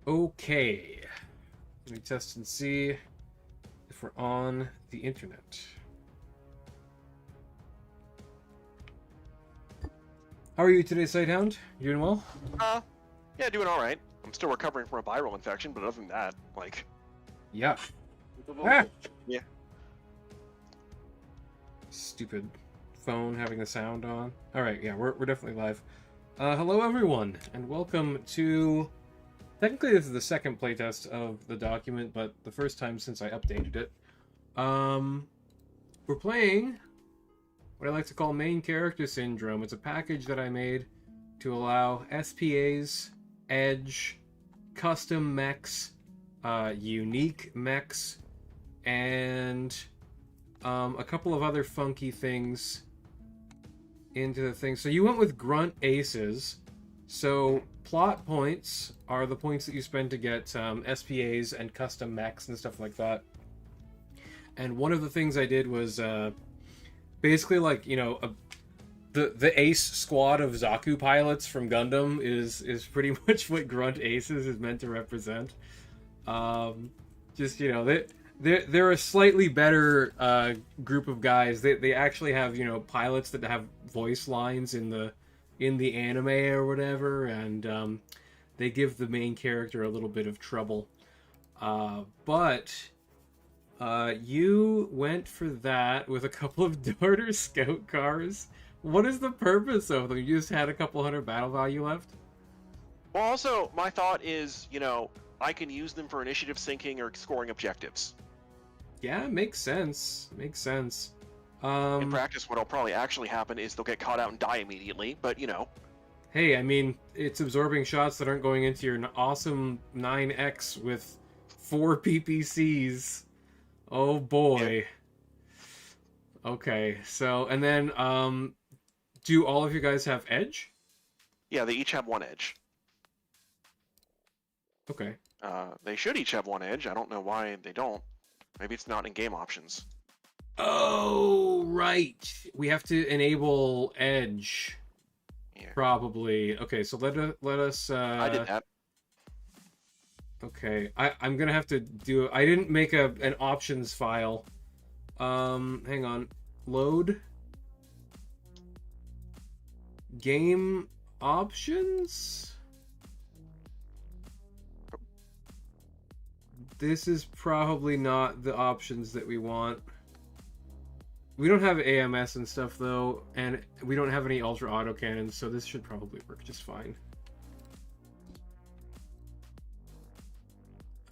Okay. Let me test and see if we're on the internet. How are you today, Sighthound? You doing well? Uh, yeah, doing all right. I'm still recovering from a viral infection, but other than that, like, Yeah. Ah! yeah. Stupid phone having the sound on. Alright, yeah, we're definitely live. Hello everyone, and welcome to... Technically this is the second playtest of the document, but the first time since I updated it. We're playing what I like to call Main Character Syndrome. It's a package that I made to allow SPAs, Edge, custom mechs, unique mechs, and a couple of other funky things into the thing. So you went with Grunt Aces. So plot points are the points that you spend to get SPAs and custom mechs and stuff like that. And one of the things I did was basically like, you know, the ace squad of Zaku pilots from Gundam is pretty much what Grunt Aces is meant to represent. Just, you know, they're a slightly better group of guys. They actually have, you know, pilots that have voice lines in the anime or whatever, and they give the main character a little bit of trouble. But you went for that with a couple of Darter Scout cars. What is the purpose of them? You just had a couple hundred battle value left? Well, also, my thought is, I can use them for initiative syncing or scoring objectives. Yeah, makes sense. Makes sense. In practice, what'll probably actually happen is they'll get caught out and die immediately, but, Hey, I mean, it's absorbing shots that aren't going into your awesome 9X with 4 PPCs. Oh boy. Yeah. Okay, so, and then, do all of you guys have Edge? Yeah, they each have one edge. Okay. They should each have one edge. I don't know why they don't. Maybe it's not in game options. Oh, right. We have to enable Edge. Yeah. Probably. Okay, so let us. I did that. Okay, I'm gonna have to do. I didn't make an options file. Hang on. Load. Game options. This is probably not the options that we want. We don't have AMS and stuff though, and we don't have any ultra autocannons, so this should probably work just fine.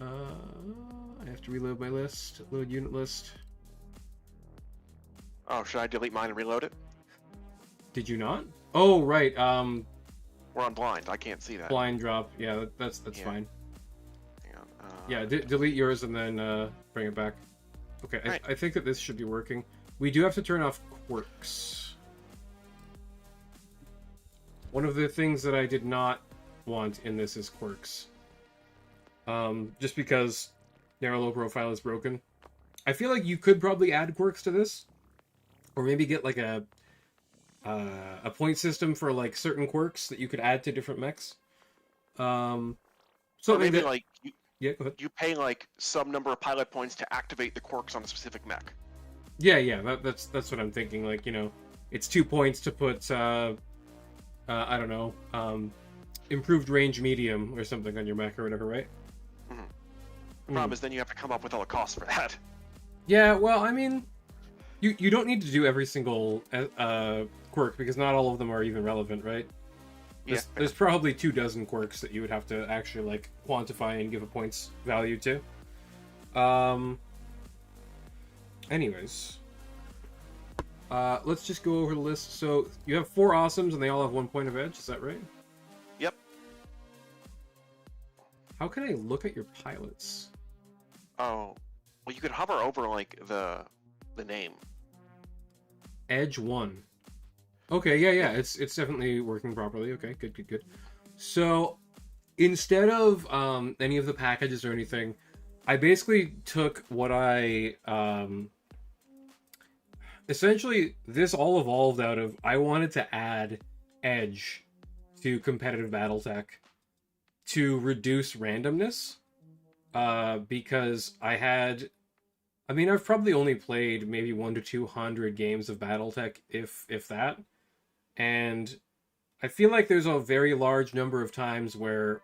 I have to reload my list. Load unit list. Oh, should I delete mine and reload it? Did you not? Oh, right. We're on blind. I can't see that. Blind drop. Yeah, that's Yeah. fine. Hang on. Yeah, delete yours and then bring it back. Okay, Right. I think that this should be working. We do have to turn off quirks. One of the things that I did not want in this is quirks. Just because narrow low profile is broken. I feel like you could probably add quirks to this, or maybe get like a point system for like certain quirks that you could add to different mechs. Or Something maybe that like yeah, go ahead. you pay like some number of pilot points to activate the quirks on a specific mech. Yeah, that's what I'm thinking. Like, you know, it's 2 points to put I don't know, improved range medium or something on your mech or whatever, right? Mm-hmm. The problem is then you have to come up with all the costs for that. Yeah, well, I mean, you don't need to do every single quirk because not all of them are even relevant, right? There's probably 24 quirks that you would have to actually like quantify and give a points value to. Anyways, let's just go over the list. So you have 4 awesomes and they all have 1 point of edge. Is that right? Yep. How can I look at your pilots? Oh, well, you could hover over like the name. Edge 1. Okay, yeah, it's definitely working properly. Okay, good. So instead of any of the packages or anything, I basically took what I essentially this all evolved out of I wanted to add Edge to competitive Battletech. to reduce randomness, because I've probably only played maybe 1 to 200 games of BattleTech, if that, and I feel like there's a very large number of times where,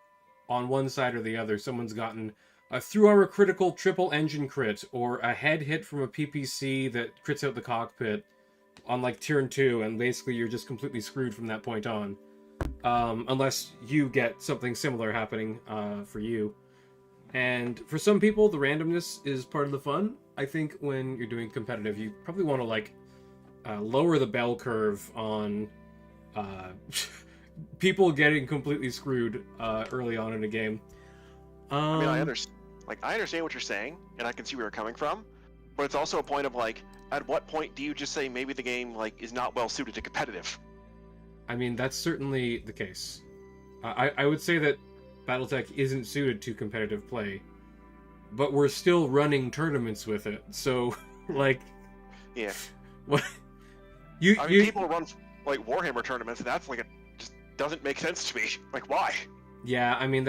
on one side or the other, someone's gotten a through-armor critical triple engine crit, or a head hit from a PPC that crits out the cockpit on like turn 2, and basically you're just completely screwed from that point on. Unless you get something similar happening for you. And for some people, the randomness is part of the fun. I think when you're doing competitive, you probably want to like lower the bell curve on people getting completely screwed early on in a game. I mean, I understand what you're saying, and I can see where you're coming from, but it's also a point of like, at what point do you just say maybe the game like is not well suited to competitive? I mean, that's certainly the case. I would say that Battletech isn't suited to competitive play, but we're still running tournaments with it. So, like, yeah, what people run like Warhammer tournaments, and that's like just doesn't make sense to me. Like, why? Yeah, I mean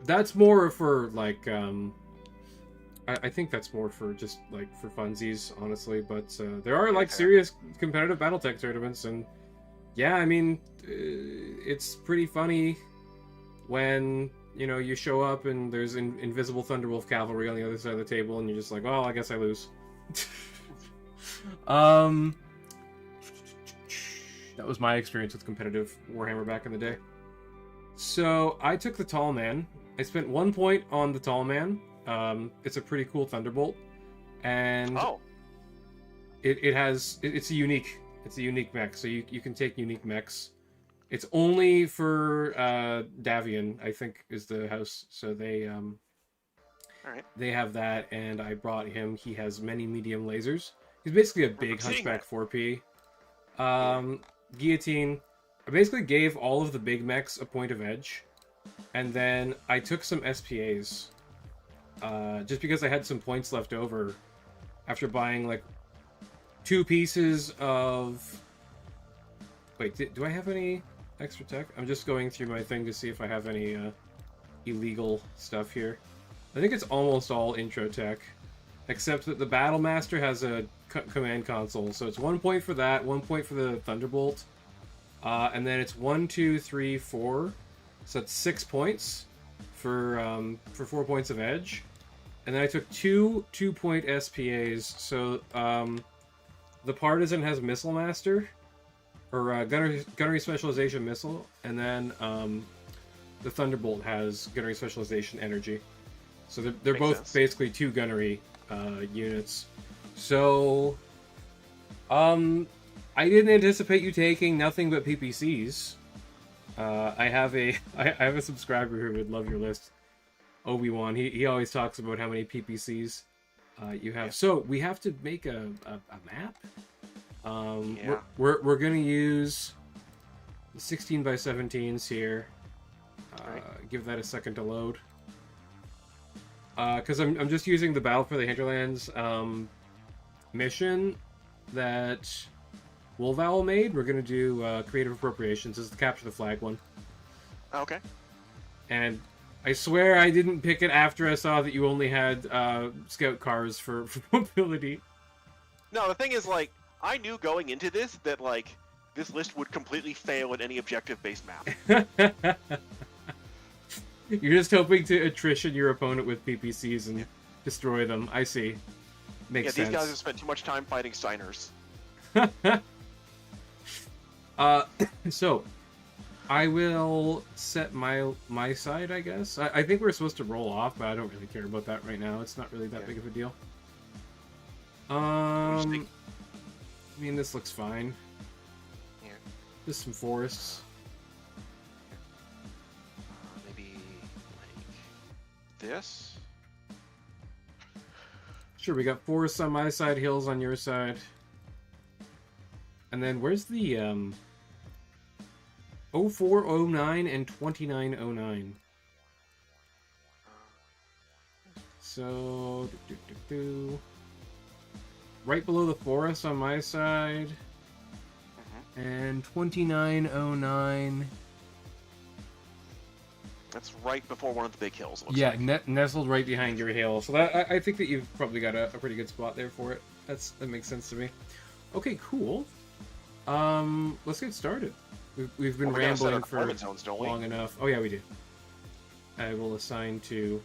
that's more for like I think that's more for just like for funsies, honestly. But there are like serious competitive BattleTech tournaments, and yeah, I mean it's pretty funny when you show up and there's invisible Thunderwolf cavalry on the other side of the table, and you're just like, well, I guess I lose. That was my experience with competitive Warhammer back in the day. So I took the Tall Man. I spent 1 point on the Tall Man. It's a pretty cool Thunderbolt, and it's a unique mech. So you can take unique mechs. It's only for Davian, I think, is the house. So they they have that, and I brought him. He has many medium lasers. He's basically a big Hunchback 4P. Guillotine. I basically gave all of the big mechs a point of edge, and then I took some SPAs, just because I had some points left over after buying like 2 pieces of... Wait, do I have any extra tech? I'm just going through my thing to see if I have any illegal stuff here. I think it's almost all intro tech, except that the Battlemaster has a command console, so it's 1 point for that, 1 point for the Thunderbolt, and then it's 1, 2, 3, 4, so that's 6 points for 4 points of edge, and then I took 2 2-point SPAs. So the Partisan has Missile Master, or Gunnery Specialization Missile, and then the Thunderbolt has Gunnery Specialization Energy. So they're both sense. Basically 2 gunnery units. So, I didn't anticipate you taking nothing but PPCs. I have a subscriber who would love your list, Obi-Wan. He always talks about how many PPCs you have. Yeah. So we have to make a map. Yeah. We're gonna use the 16x17s here. Right. Give that a second to load. Because I'm just using the Battle for the Hinterlands mission that Wolvowl made. We're gonna do Creative Appropriations. This is the Capture the Flag one. Okay. And I swear I didn't pick it after I saw that you only had scout cars for mobility. No, the thing is, like, I knew going into this that, like, this list would completely fail at any objective-based map. You're just hoping to attrition your opponent with PPCs and destroy them. I see. Makes sense. Yeah, these guys have spent too much time fighting Steiners. So, I will set my side, I guess. I think we're supposed to roll off, but I don't really care about that right now. It's not really that big of a deal. I mean, this looks fine. Yeah. Just some forests. Maybe like this? Sure, we got forests on my side, hills on your side. And then where's the 0409 and 2909? So right below the forest on my side, and 2909 That's right before one of the big hills. Looks Yeah, like. nestled right behind your hill. So that I think that you've probably got a pretty good spot there for it. That makes sense to me. Okay, cool. Let's get started. We've been We gotta set our rambling for deployment zones, don't we? long enough. Oh yeah, we do. I will assign to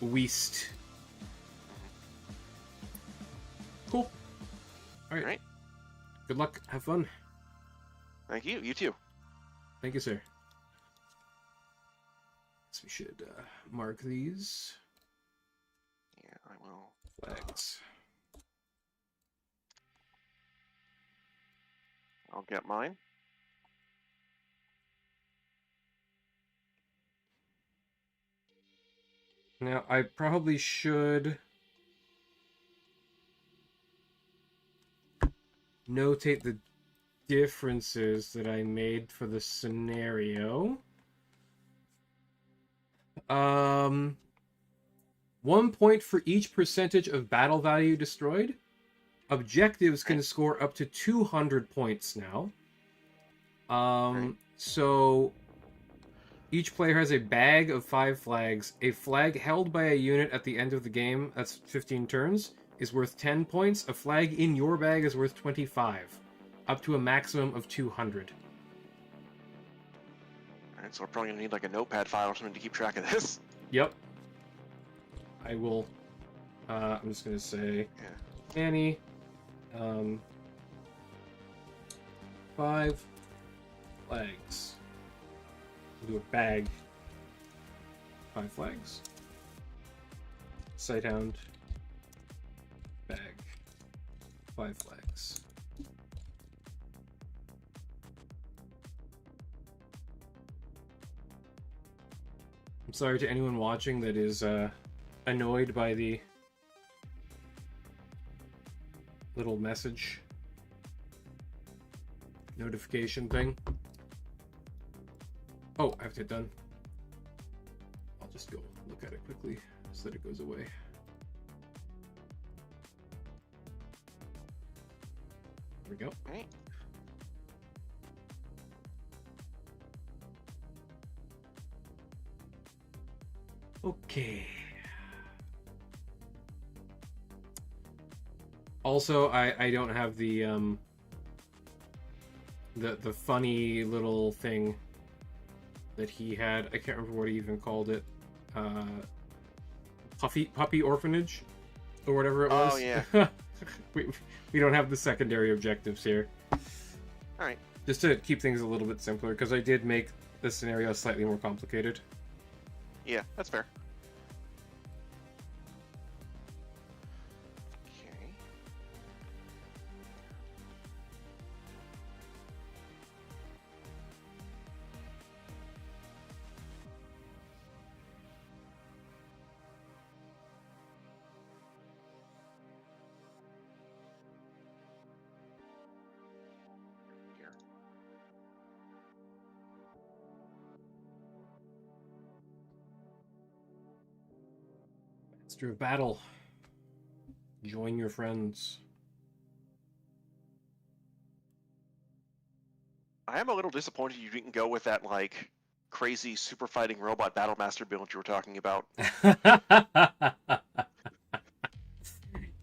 Weast. Cool. All right. Good luck. Have fun. Thank you. You too. Thank you, sir. So we should mark these Yeah, I will. flags. I'll get mine. Now, I probably should notate the differences that I made for the scenario. 1 point for each percentage of battle value destroyed. Objectives can score up to 200 points now. So each player has a bag of 5 flags. A flag held by a unit at the end of the game, that's 15 turns, is worth 10 points. A flag in your bag is worth 25, up to a maximum of 200. Alright, so we're probably gonna need like a notepad file or something to keep track of this. Yep. I will. I'm just gonna say, Yeah. Annie. 5 flags. We'll do a bag. 5 flags. Sighthound. Bag. 5 flags. I'm sorry to anyone watching that is annoyed by the little message notification thing. Oh, I have to hit done. I'll just go look at it quickly so that it goes away. There we go. Alright. Okay. Also, I don't have the funny little thing that he had. I can't remember what he even called it. Puppy orphanage or whatever it was. Oh yeah. we don't have the secondary objectives here. All right. Just to keep things a little bit simpler, because I did make the scenario slightly more complicated. Yeah, that's fair. Okay. Here. Master of Battle. Join your friends. I am a little disappointed you didn't go with that like crazy super fighting robot battle master build you were talking about.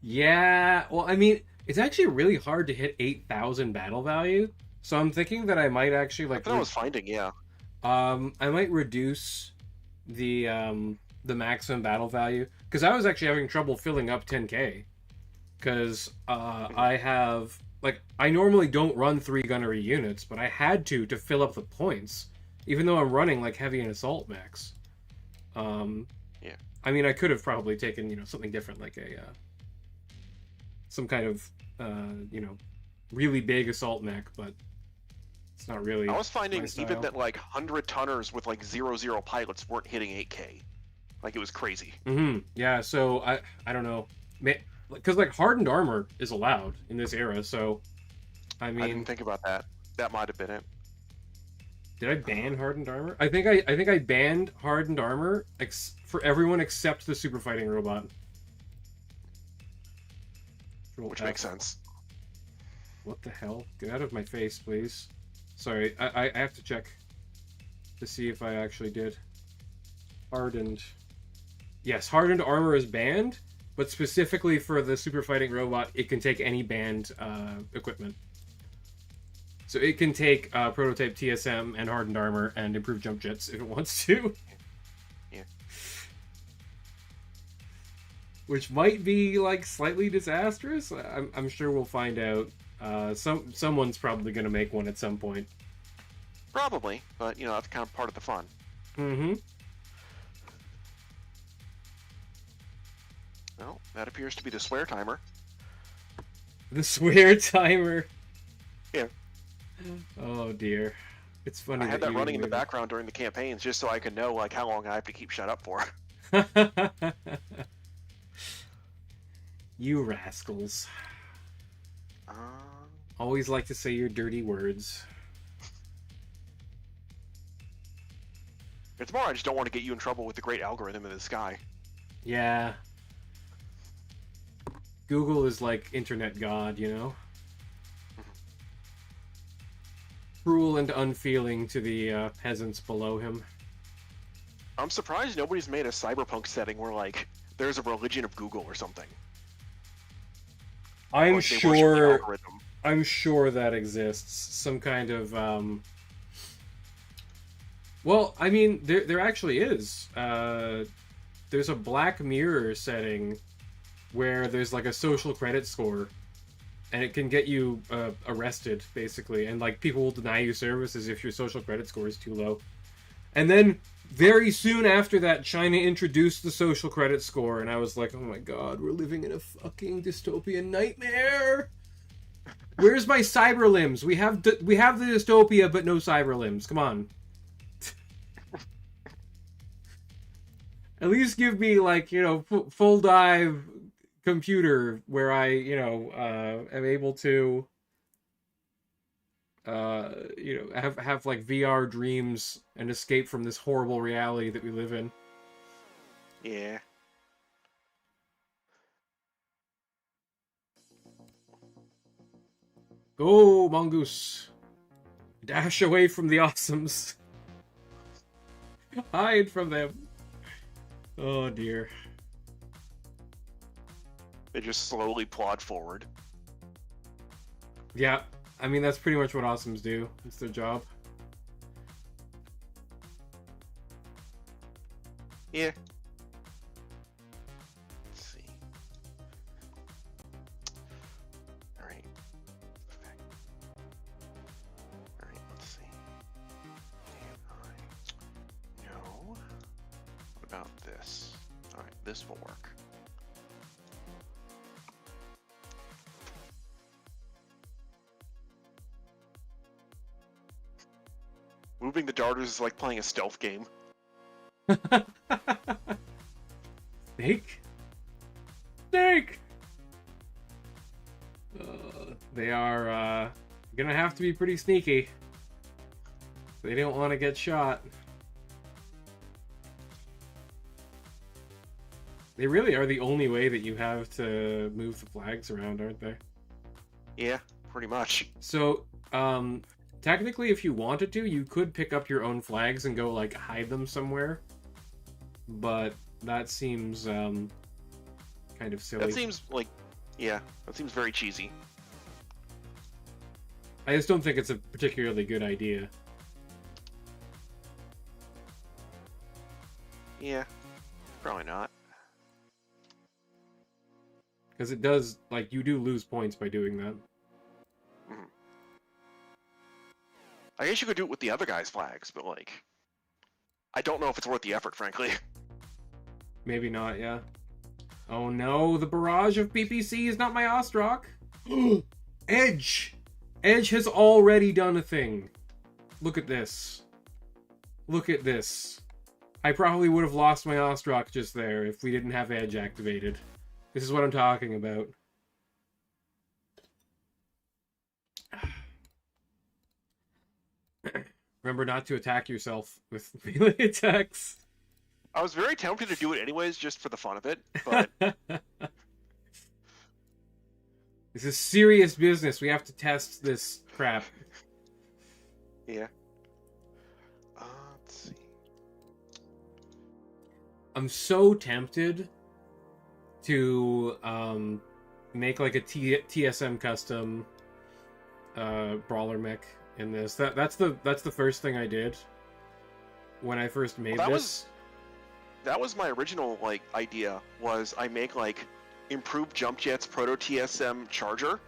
Yeah, well, I mean, it's actually really hard to hit 8,000 battle value, so I'm thinking that I might actually like. I was finding, yeah. I might reduce the maximum battle value because I was actually having trouble filling up 10k because I have like I normally don't run 3 gunnery units, but I had to fill up the points, even though I'm running like heavy and assault max. Yeah. I mean, I could have probably taken something different like a some kind of really big assault mech, but it's not really. I was finding my style. even that like 100-tonners with like 0-0 pilots weren't hitting 8k. Like it was crazy. Mm-hmm. Yeah, so I don't know. Because like hardened armor is allowed in this era, so I mean, I didn't think about that. That might have been it. did I ban hardened armor? I think I banned hardened armor for everyone except the super fighting robot. Which makes sense. What the hell? Get out of my face, please. Sorry, I have to check to see if I actually did. Hardened. Yes, hardened armor is banned, but specifically for the super fighting robot, it can take any banned equipment. So it can take prototype TSM and hardened armor and improved jump jets if it wants to. Yeah. Which might be like slightly disastrous. I'm sure we'll find out. Someone's probably going to make one at some point. Probably, but you know that's kind of part of the fun. Mm-hmm. Well, that appears to be the swear timer. The swear timer. Yeah. Oh dear. It's funny. I had that running in the background during the campaigns just so I could know like how long I have to keep shut up for. You rascals. Always like to say your dirty words. It's more I just don't want to get you in trouble with the great algorithm in the sky. Yeah. Google is like internet god, you know? Cruel and unfeeling to the peasants below him. I'm surprised nobody's made a cyberpunk setting where, like, there's a religion of Google or something. I'm like sure that exists. Some kind of, Well, I mean, there actually is. There's a Black Mirror setting where there's, like, a social credit score. And it can get you arrested, basically. And, like, people will deny you services if your social credit score is too low. And then, very soon after that, China introduced the social credit score. And I was like, oh my god, we're living in a fucking dystopian nightmare! Where's my cyber limbs? We have the dystopia, but no cyber limbs. Come on. At least give me, like, you know, full dive computer where I, you know, am able to, you know, have like VR dreams and escape from this horrible reality that we live in. Yeah. Go, mongoose! Dash away from the awesomes. Hide from them. Oh dear. They just slowly plod forward. Yeah, I mean, that's pretty much what awesomes do. It's their job. Yeah. Let's see. Alright. Okay. Alright, let's see. No. What about this? Alright, this will work. Moving the darters is like playing a stealth game. Snake? Snake! They are gonna have to be pretty sneaky. They don't want to get shot. They really are the only way that you have to move the flags around, aren't they? Yeah, pretty much. So, technically, if you wanted to, you could pick up your own flags and go, like, hide them somewhere. But that seems, kind of silly. That seems like, yeah, that seems very cheesy. I just don't think it's a particularly good idea. Yeah, probably not. Because it does, like, you do lose points by doing that. Mm-hmm. I guess you could do it with the other guy's flags, but, like, I don't know if it's worth the effort, frankly. Maybe not, yeah. Oh no, the barrage of PPC is not my Ostrock! Edge! Edge has already done a thing. Look at this. Look at this. I probably would have lost my Ostrock just there if we didn't have Edge activated. This is what I'm talking about. Remember not to attack yourself with melee attacks. I was very tempted to do it anyways, just for the fun of it, but... This is serious business. We have to test this crap. Yeah. Let's see. I'm so tempted to make like a TSM custom brawler mech in this. That's the first thing I did when I first made this. That was my original like idea. Was I make like improved jump jets proto TSM charger,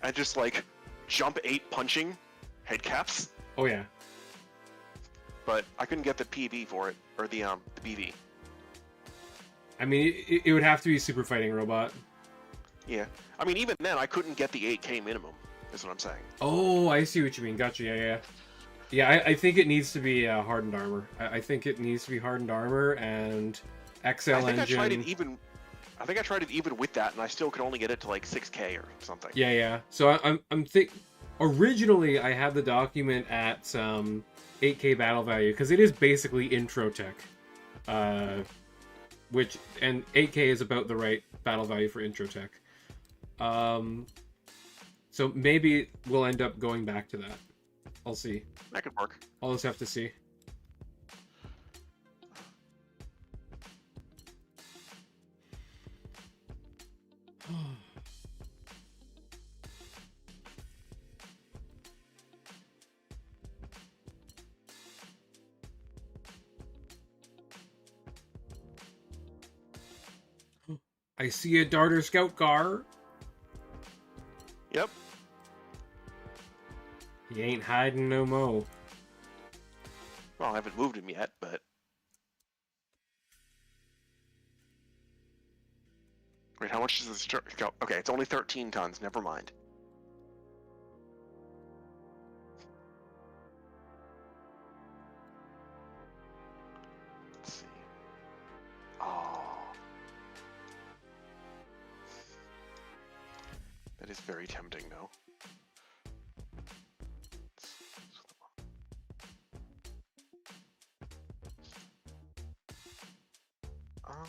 and just like jump 8 punching head caps. Oh yeah. But I couldn't get the PV for it, or the BV. I mean, it would have to be super fighting robot. Yeah, I mean even then I couldn't get the 8K minimum. Is what I'm saying. Oh, I see what you mean. Gotcha. Yeah. I think it needs to be hardened armor. I think it needs to be hardened armor and XL engine. I think I tried it even with that, and I still could only get it to like 6K or something. Yeah. So I'm originally I had the document at 8K battle value because it is basically intro tech, which and 8K is about the right battle value for intro tech. So maybe we'll end up going back to that. I'll see. That could work. I'll just have to see. I see a Darter Scout car. Yep. He ain't hiding no mo. Well, I haven't moved him yet, but... Wait, how much does this go? Okay, it's only 13 tons, never mind. Let's see. Oh. That is very tempting, though. Oh.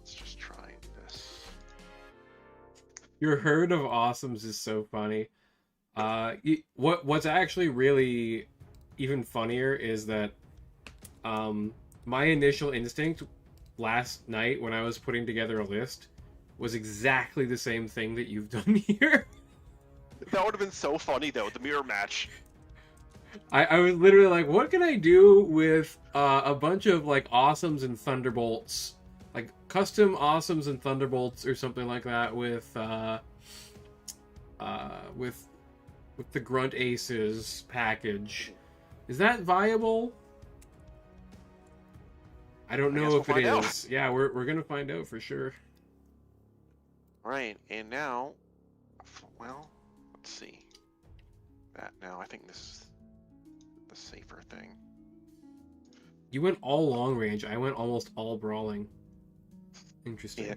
Let's just try this. Your herd of awesomes is so funny. What's actually really even funnier is that my initial instinct last night when I was putting together a list was exactly the same thing that you've done here. That would have been so funny though, the mirror match. I was literally like, what can I do with a bunch of like awesomes and thunderbolts, like custom awesomes and thunderbolts or something like that with the Grunt Aces package. Is that viable? I don't know if it is. Yeah, we're gonna find out for sure. Right, and now, well, let's see. That now, I think this is the safer thing. You went all long range. I went almost all brawling. Interesting. Yeah.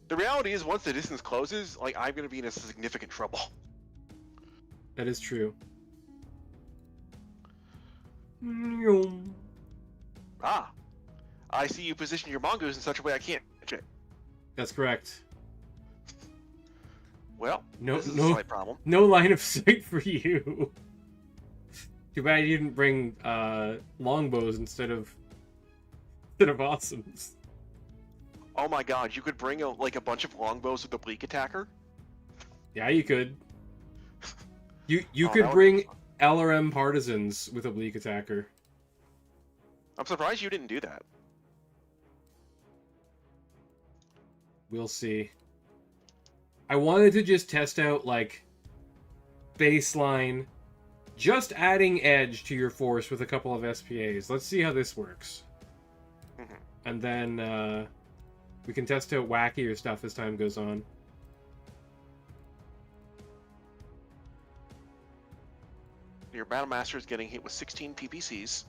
The reality is, once the distance closes, like I'm gonna be in a significant trouble. That is true. Ah, I see you position your mongoose in such a way I can't catch it. That's correct. Well, this is a slight problem. No line of sight for you. Too bad you didn't bring longbows instead of awesomes. Oh my god, you could bring like a bunch of longbows with a bleak attacker? Yeah, you could. You could bring LRM partisans with a bleak attacker. I'm surprised you didn't do that. We'll see. I wanted to just test out, like, baseline, just adding edge to your force with a couple of SPAs. Let's see how this works. Mm-hmm. And then, we can test out wackier stuff as time goes on. Your Battle Master is getting hit with 16 PPCs.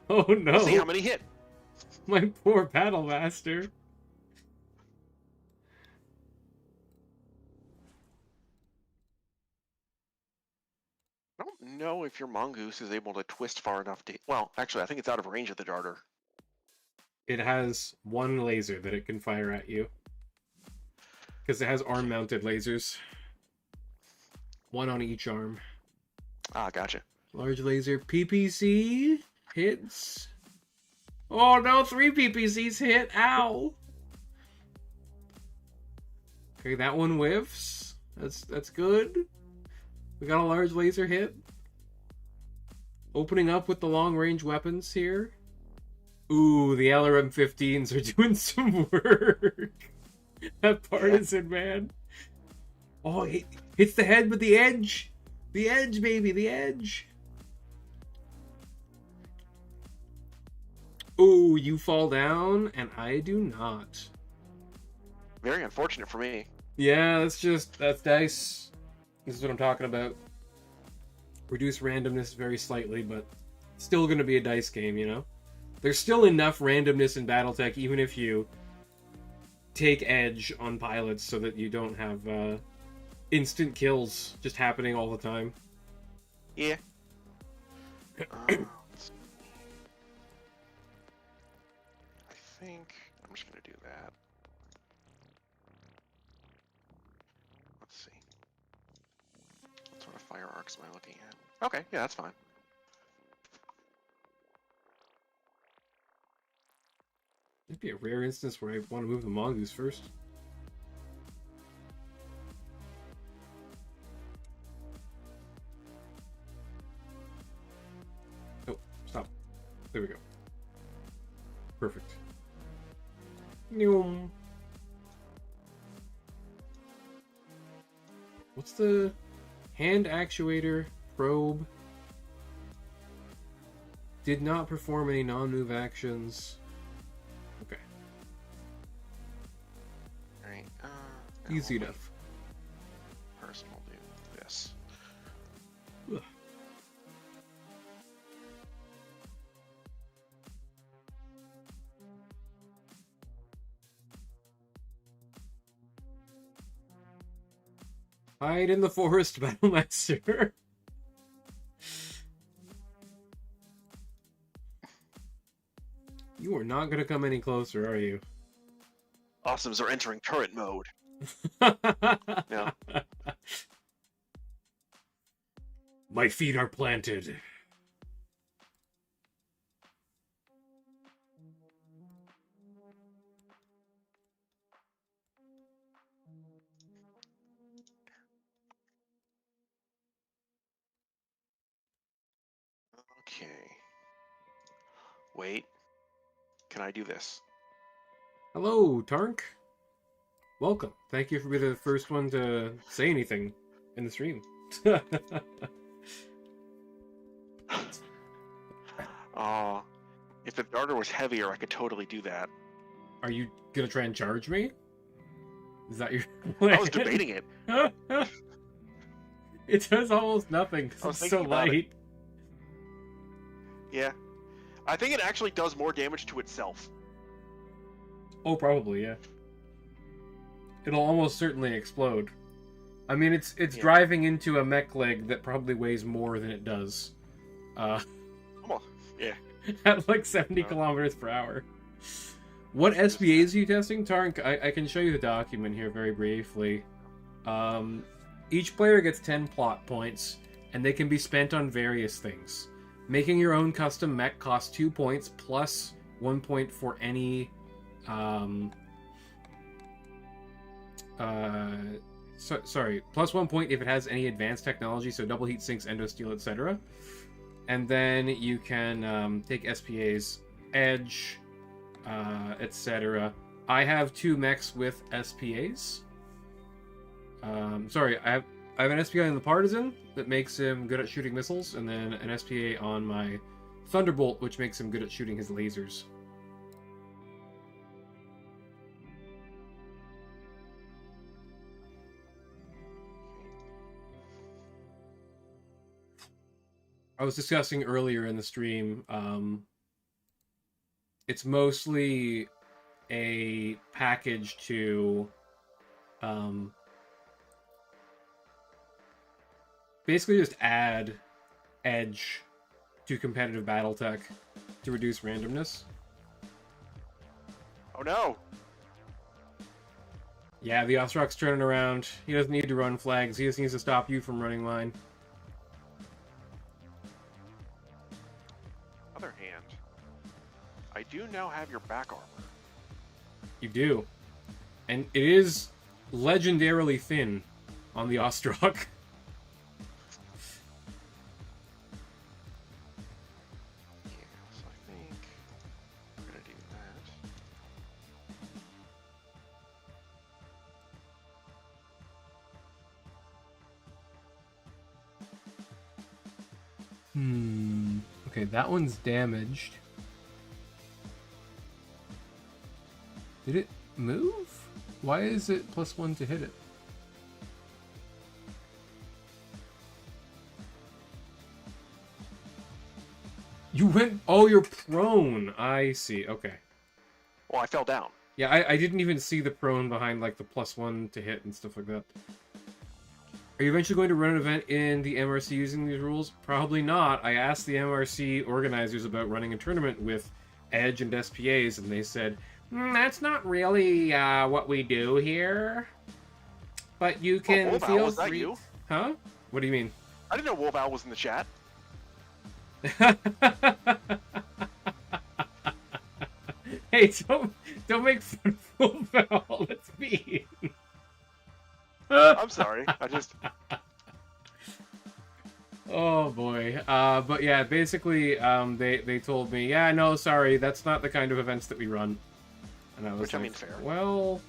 Oh no! Let's see how many hit. My poor Battle Master. I don't know if your mongoose is able to twist far enough to... Well, actually, I think it's out of range of the darter. It has one laser that it can fire at you. Because it has arm-mounted lasers. One on each arm. Ah, gotcha. Large laser PPC hits. Oh no, 3 PPCs hit. Ow. Okay, that one whiffs. That's good. We got a large laser hit. Opening up with the long-range weapons here. Ooh, the LRM-15s are doing some work. That partisan, man. Oh, it hits the head with the edge. The edge, baby, the edge. Ooh, you fall down, and I do not. Very unfortunate for me. Yeah, that's dice. This is what I'm talking about. Reduce randomness very slightly, but still going to be a dice game, you know? There's still enough randomness in Battletech, even if you take edge on pilots so that you don't have instant kills just happening all the time. Yeah. I think I'm just going to do that. Let's see. What sort of fire arcs am I looking at? Okay, yeah, that's fine. It'd be a rare instance where I want to move the mongoose first. Oh, stop. There we go. Perfect. Noom. What's the hand actuator probe? Did not perform any non-move actions. Okay. Alright, Easy enough. Person will do this. Ugh. Hide in the forest, Battlemaster. You are not going to come any closer, are you? Awesomes are entering turret mode. No. My feet are planted. Okay. Wait. Can I do this? Hello, Tarnk. Welcome. Thank you for being the first one to say anything in the stream. If the darter was heavier, I could totally do that. Are you gonna try and charge me? Is that your plan? I was debating it. It does almost nothing because it's so light. Yeah. I think it actually does more damage to itself. Oh, probably, yeah. It'll almost certainly explode. I mean, it's driving into a mech leg that probably weighs more than it does. Come on. Yeah. At like 70 kilometers per hour. What SBAs are you testing, Tarnk? I can show you the document here very briefly. Each player gets 10 plot points, and they can be spent on various things. Making your own custom mech costs 2 points, plus 1 point for any... sorry, plus 1 point if it has any advanced technology, so double heat sinks, endosteel, etc. And then you can take SPAs, edge, etc. I have 2 mechs with SPAs. Sorry, I have an SPA on the Partisan that makes him good at shooting missiles, and then an SPA on my Thunderbolt, which makes him good at shooting his lasers. I was discussing earlier in the stream, it's mostly a package to basically just add edge to competitive Battletech to reduce randomness. Oh no! Yeah, the Osrock's turning around. He doesn't need to run flags. He just needs to stop you from running mine. Other hand, I do now have your back armor. You do. And it is legendarily thin on the Ostrock. Okay, that one's damaged. Did it move? Why is it +1 to hit it? You went... Oh, you're prone. I see. Okay. Well, I fell down. Yeah, I didn't even see the prone behind, like, the +1 to hit and stuff like that. Are you eventually going to run an event in the MRC using these rules? Probably not. I asked the MRC organizers about running a tournament with Edge and SPAs, and they said, that's not really what we do here. But you can Wolf feel Owl, was that free... you? Huh? What do you mean? I didn't know Wolf Owl was in the chat. Hey, don't make fun of Wolf Owl. Let's be... I'm sorry. I just... Oh boy. But yeah, basically, they told me, yeah, no, sorry, that's not the kind of events that we run. And I was Which, like, I mean, fair. Well,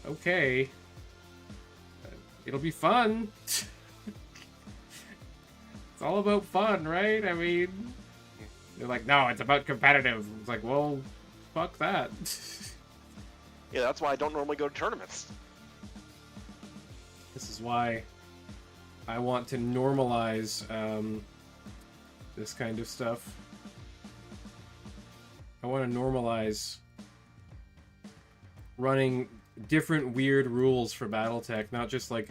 okay. It'll be fun. It's all about fun, right? I mean, they're like, no, it's about competitive. It's like, well, fuck that. Yeah, that's why I don't normally go to tournaments. This is why I want to normalize this kind of stuff. I want to normalize running different weird rules for Battletech, not just like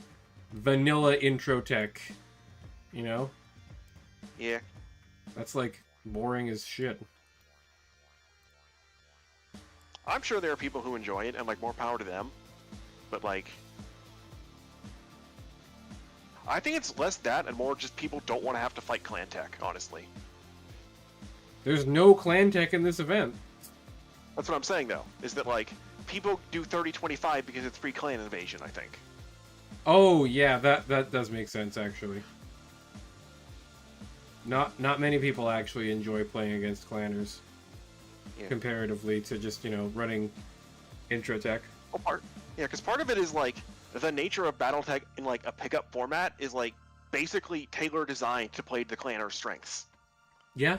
vanilla intro tech, you know? Yeah. That's like boring as shit. I'm sure there are people who enjoy it, and like more power to them. But like, I think it's less that and more just people don't want to have to fight clan tech, honestly. There's no clan tech in this event. That's what I'm saying though, is that like, people do 30-25 because it's free clan invasion, I think. Oh yeah, that does make sense actually. Not many people actually enjoy playing against clanners. Yeah. Comparatively to just, you know, running intro tech. Well, because part of it is like the nature of Battletech in like a pickup format is like basically tailor designed to play the clanner's strengths. Yeah.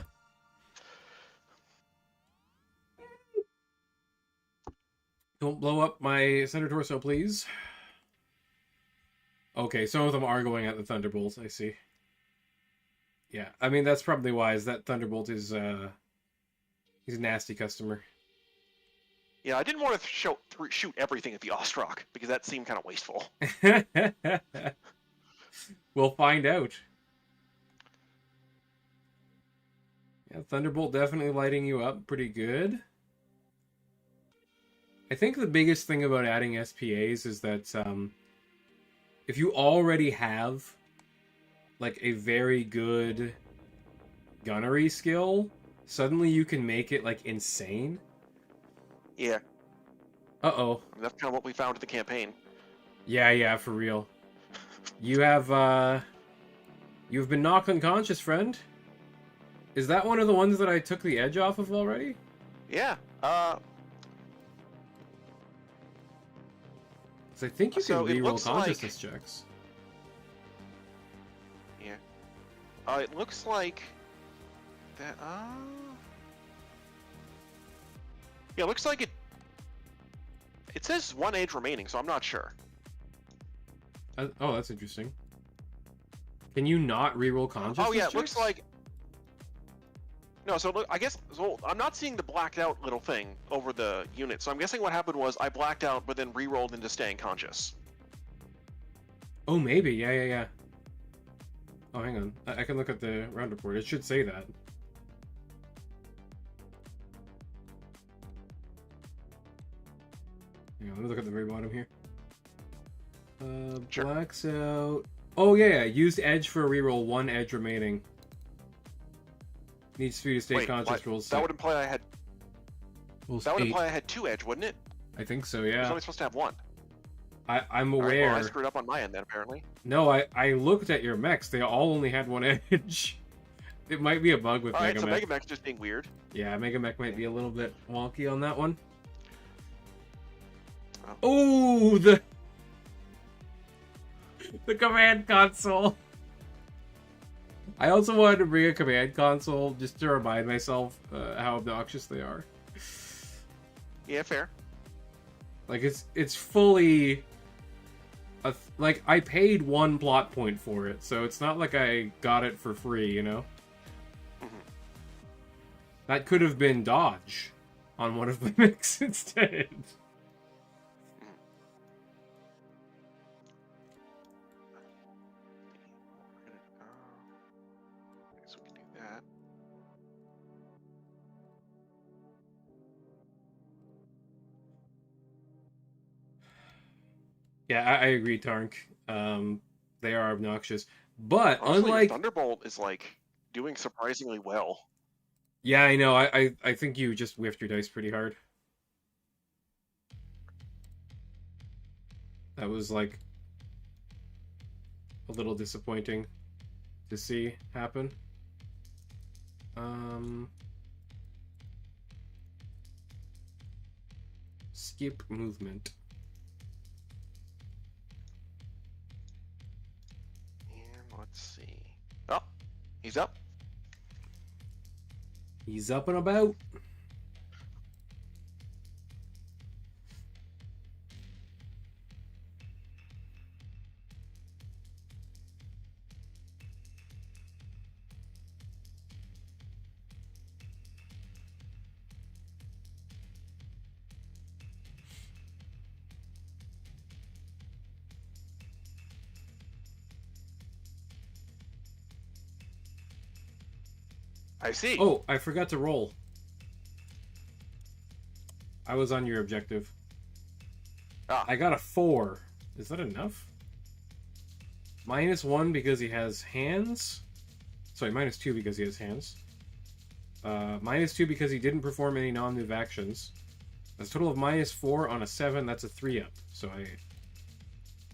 Don't blow up my center torso, please. Okay, some of them are going at the Thunderbolt, I see. Yeah, I mean, that's probably wise. That Thunderbolt is, he's a nasty customer. Yeah, I didn't want to shoot everything at the Ostrock, because that seemed kind of wasteful. We'll find out. Yeah, Thunderbolt definitely lighting you up pretty good. I think the biggest thing about adding SPAs is that if you already have like a very good gunnery skill, suddenly you can make it like insane. Yeah. Uh-oh. That's kind of what we found in the campaign. Yeah, for real. You have you've been knocked unconscious, friend. Is that one of the ones that I took the edge off of already? Yeah. I think you can reroll consciousness like... checks. Yeah. It looks like that. Yeah, it looks like it. It says 1 age remaining, so I'm not sure. Oh, that's interesting. Can you not reroll consciousness? Oh yeah, checks? It looks like. No, so look, I guess so. I'm not seeing the blacked out little thing over the unit, so I'm guessing what happened was I blacked out, but then re-rolled into staying conscious. Oh, maybe. Yeah. Oh, hang on. I can look at the round report. It should say that. Hang on, let me look at the very bottom here. Sure. Black's out. Oh yeah, used edge for a reroll. 1 edge remaining. Needs 3 to stay Wait, conscious. what? Rolls That would imply I had. rolls That would 8. imply I had 2 edge, wouldn't it? I think so. I was Yeah. only supposed to have 1. I'm All right, aware. well, I screwed up on my end then, apparently. No, I looked at your mechs. They all only had 1 edge. It might be a bug with Alright, so Megamech. Megamech's just being weird. Yeah, Megamech might be a little bit wonky on that one. Oh. Oh, the command console. I also wanted to bring a command console just to remind myself how obnoxious they are. Yeah, fair. Like it's fully like I paid 1 plot point for it, so it's not like I got it for free, you know. Mm-hmm. That could have been dodge on one of my mechs instead. So we can do that. Yeah, I agree, Tarnk. They are obnoxious, but Honestly, unlike Thunderbolt is like doing surprisingly well. yeah, I know. I think you just whiffed your dice pretty hard. That was like a little disappointing to see happen. Skip movement. And let's see. Oh, he's up. He's up and about. I see. Oh, I forgot to roll. I was on your objective. Ah. I got a 4. Is that enough? -1 because he has hands. Sorry, -2 because he has hands. -2 because he didn't perform any non-move actions. That's a total of -4 on a 7. That's a 3-up. So I...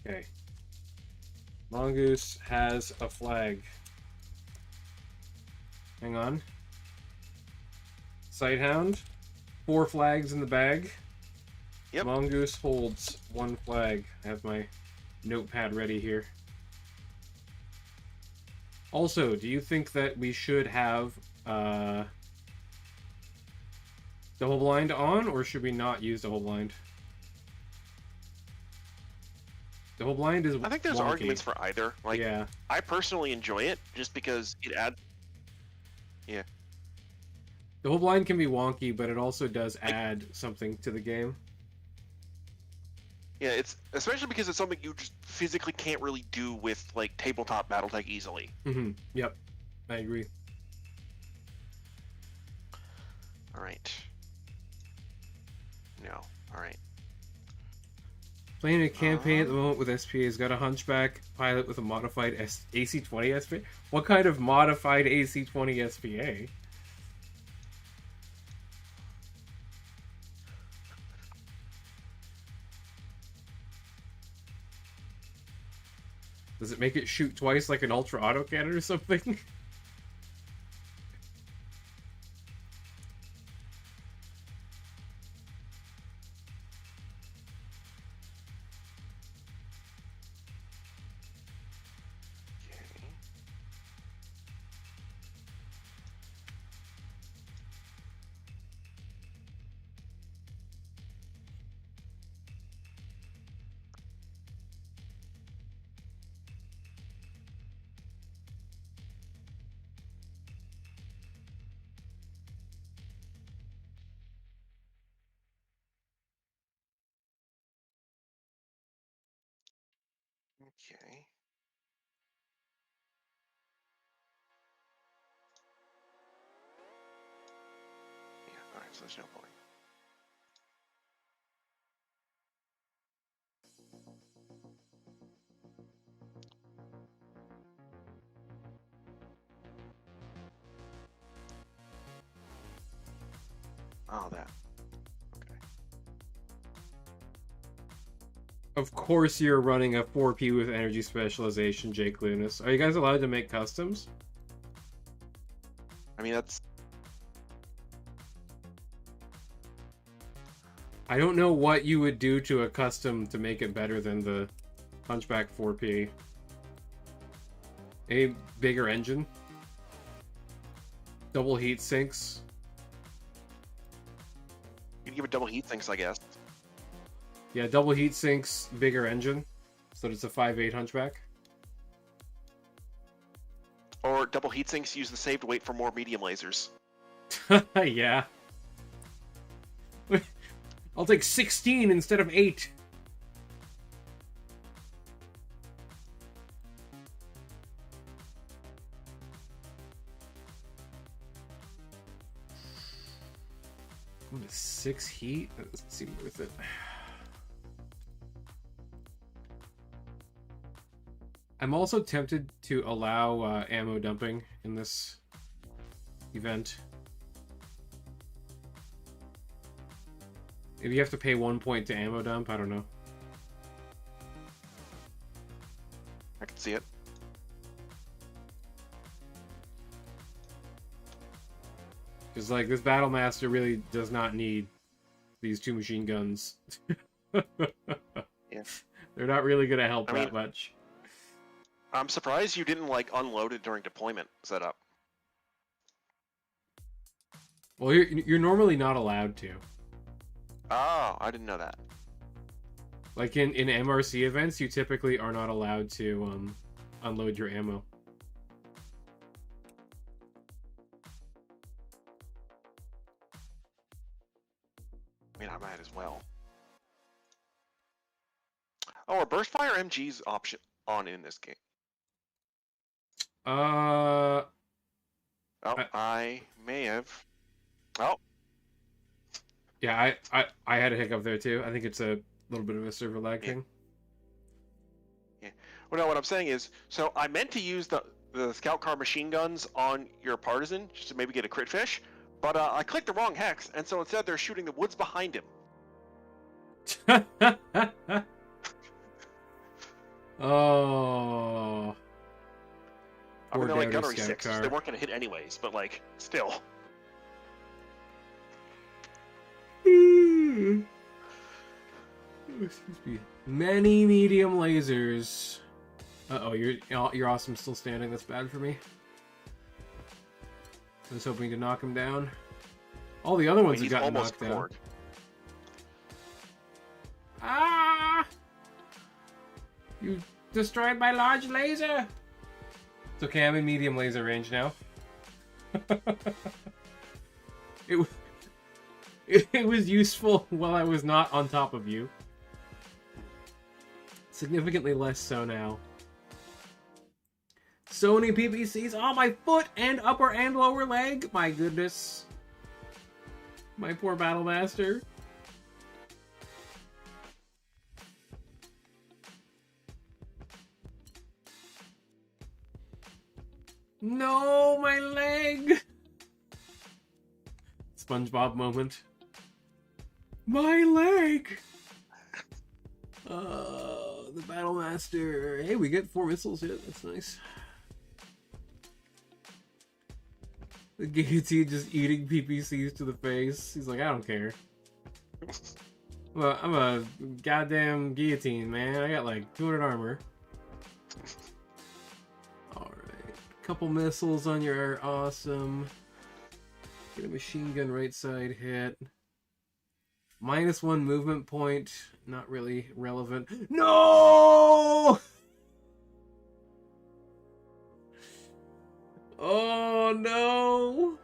Okay. Mongoose has a flag. Hang on. Sighthound. 4 flags in the bag. Yep. Mongoose holds 1 flag. I have my notepad ready here. Also, do you think that we should have double blind on, or should we not use double blind? Double blind is I think there's wonky. arguments for either. Like, yeah. I personally enjoy it just because it adds. Yeah. Double blind can be wonky, but it also does add something to the game. Yeah, it's especially because it's something you just physically can't really do with like tabletop Battletech easily. Mm-hmm. Yep, I agree. All right. No. All right. Playing a campaign at the moment with SPA's got a hunchback pilot with a modified AC-20 SPA. What kind of modified AC-20 SPA? Does it make it shoot twice like an ultra autocannon or something? Okay. Yeah, alright, so there's no point. Oh, that. Okay. Of course you're running a 4P with energy specialization, Jake Lunas. Are you guys allowed to make customs? I mean, that's... I don't know what you would do to a custom to make it better than the Hunchback 4P. A bigger engine? Double heat sinks? You can give it double heat sinks, I guess. Yeah, double heat sinks, bigger engine. So that it's a 5.8 Hunchback. Or double heat sinks, use the saved weight for more medium lasers. Yeah. I'll take 16 instead of 8. Going to 6 heat? That doesn't seem worth it. I'm also tempted to allow ammo dumping in this event. If you have to pay 1 point to ammo dump, I don't know. I can see it. Because, like, this Battle Master really does not need these 2 machine guns. Yeah. They're not really going to help I that mean, much. I'm surprised you didn't, like, unload it during deployment setup. Well, you're normally not allowed to. Oh, I didn't know that. Like, in MRC events, you typically are not allowed to unload your ammo. I mean, I might as well. Oh, are burst fire MGs option on in this game? Uh... Oh, I may have. Oh. Yeah, I had a hiccup there too. I think it's a little bit of a server lag thing. Yeah. Well, no, what I'm saying is, so I meant to use the scout car machine guns on your partisan just to maybe get a crit fish, but I clicked the wrong hex, and so instead they're shooting the woods behind him. Oh. I mean, they're like Poor gunnery Scout 6, car. they weren't going to hit anyways, but like, still. Excuse me. Many medium lasers. Uh-oh, you're awesome still standing. That's bad for me. I was hoping to knock him down. All the other ones have gotten knocked down. Ah! You destroyed my large laser! It's okay, I'm in medium laser range now. It was useful while I was not on top of you. Significantly less so now. So many PPCs on my foot and upper and lower leg. My goodness. My poor Battle Master. No, my leg. SpongeBob moment. My leg. The Battle Master. Hey, we get 4 missiles hit. That's nice. The guillotine just eating PPCs to the face. He's like, I don't care. Well, I'm a goddamn guillotine, man. I got like 200 armor. Alright. Couple missiles on your awesome. Get a machine gun right side hit. -1 movement point. Not really relevant. No! Oh no!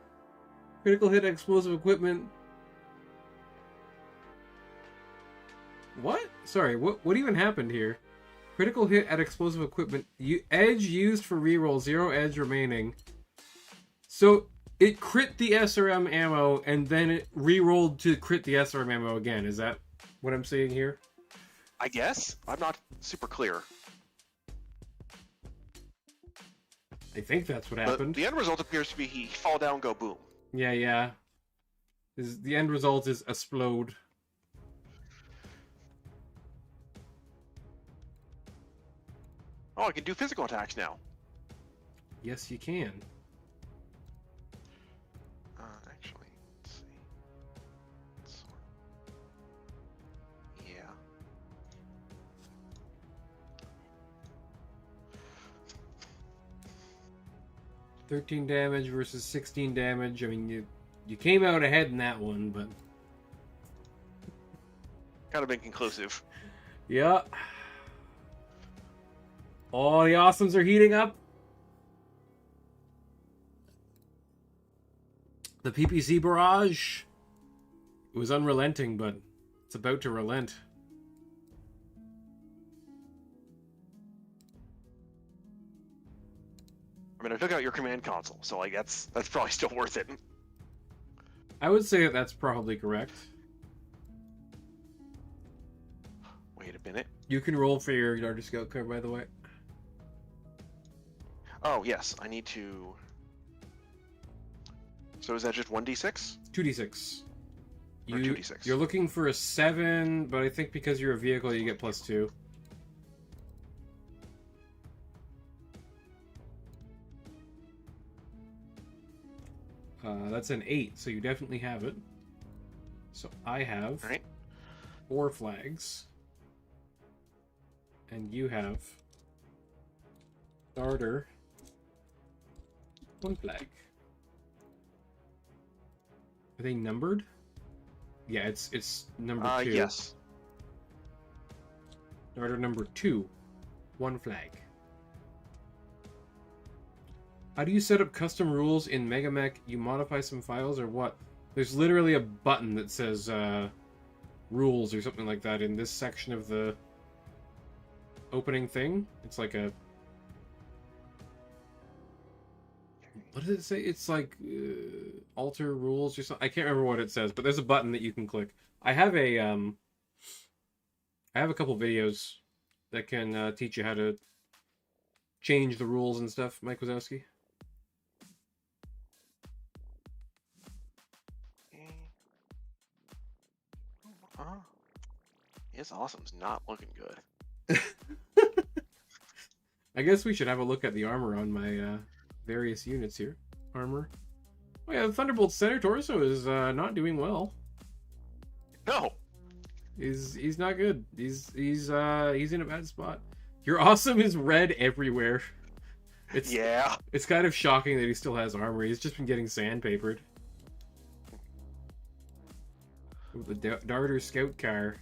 Critical hit explosive equipment. What? Sorry, what even happened here? Critical hit at explosive equipment. Edge used for reroll, 0 edge remaining. So it crit the SRM ammo and then it rerolled to crit the SRM ammo again. Is that what I'm seeing here? I guess? I'm not super clear. I think that's what happened. The end result appears to be he fall down, go boom. Yeah. The end result is explode. Oh, I can do physical attacks now. Yes, you can. Actually, let's see. Yeah. 13 damage versus 16 damage. I mean, you came out ahead in that one, but Kind of been conclusive. yeah. All the awesomes are heating up. The PPC barrage, it was unrelenting, but it's about to relent. I mean, I took out your command console, so like that's probably still worth it. I would say that that's probably correct. Wait a minute. You can roll for your Darter Scout card, by the way. Oh yes, I need to. So is that just 1d6? 2d6. Or 2d6. You're looking for a 7, but I think because you're a vehicle, you get +2. That's an 8, so you definitely have it. So I have 4 flags. And you have Darter 1 flag. Are they numbered? Yeah, it's number 2. Yes. Darter number 2, 1 flag. How do you set up custom rules in MegaMech? You modify some files or what? There's literally a button that says rules or something like that in this section of the opening thing. It's like a... What does it say? It's like alter rules or something. I can't remember what it says, but there's a button that you can click. I have a couple videos that can teach you how to change the rules and stuff, Mike Wazowski. His awesome's not looking good. I guess we should have a look at the armor on my various units here. Armor. Oh yeah, the Thunderbolt Center Torso is not doing well. No. He's not good. He's in a bad spot. Your awesome is red everywhere. It's kind of shocking that he still has armor. He's just been getting sandpapered. The Darter Scout car.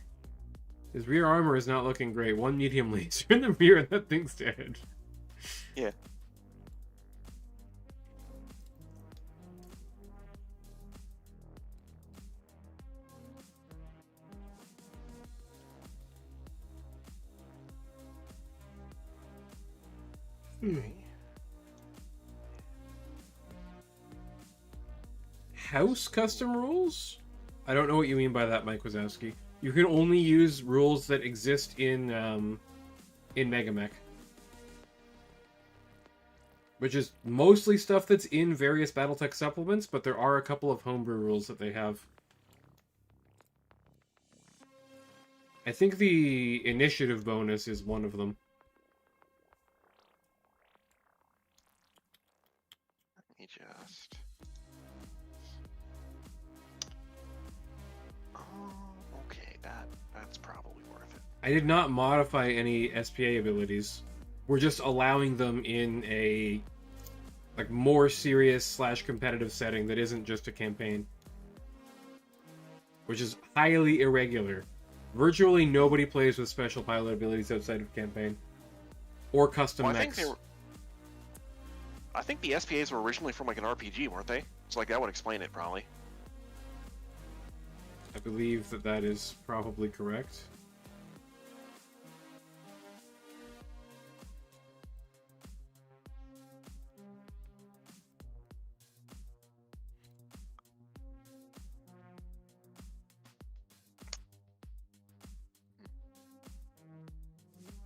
His rear armor is not looking great. 1 medium laser in the rear and that thing's dead. Yeah. House custom rules? I don't know what you mean by that, Mike Wazowski. You can only use rules that exist in MegaMech. Which is mostly stuff that's in various Battletech supplements, but there are a couple of homebrew rules that they have. I think the initiative bonus is one of them. Let me just... okay, that's probably worth it. I did not modify any SPA abilities. We're just allowing them in a more serious / competitive setting that isn't just a campaign. Which is highly irregular. Virtually nobody plays with special pilot abilities outside of campaign. Or custom mechs. I think the SPAs were originally from like an RPG, weren't they? So like that would explain it probably. I believe that is probably correct.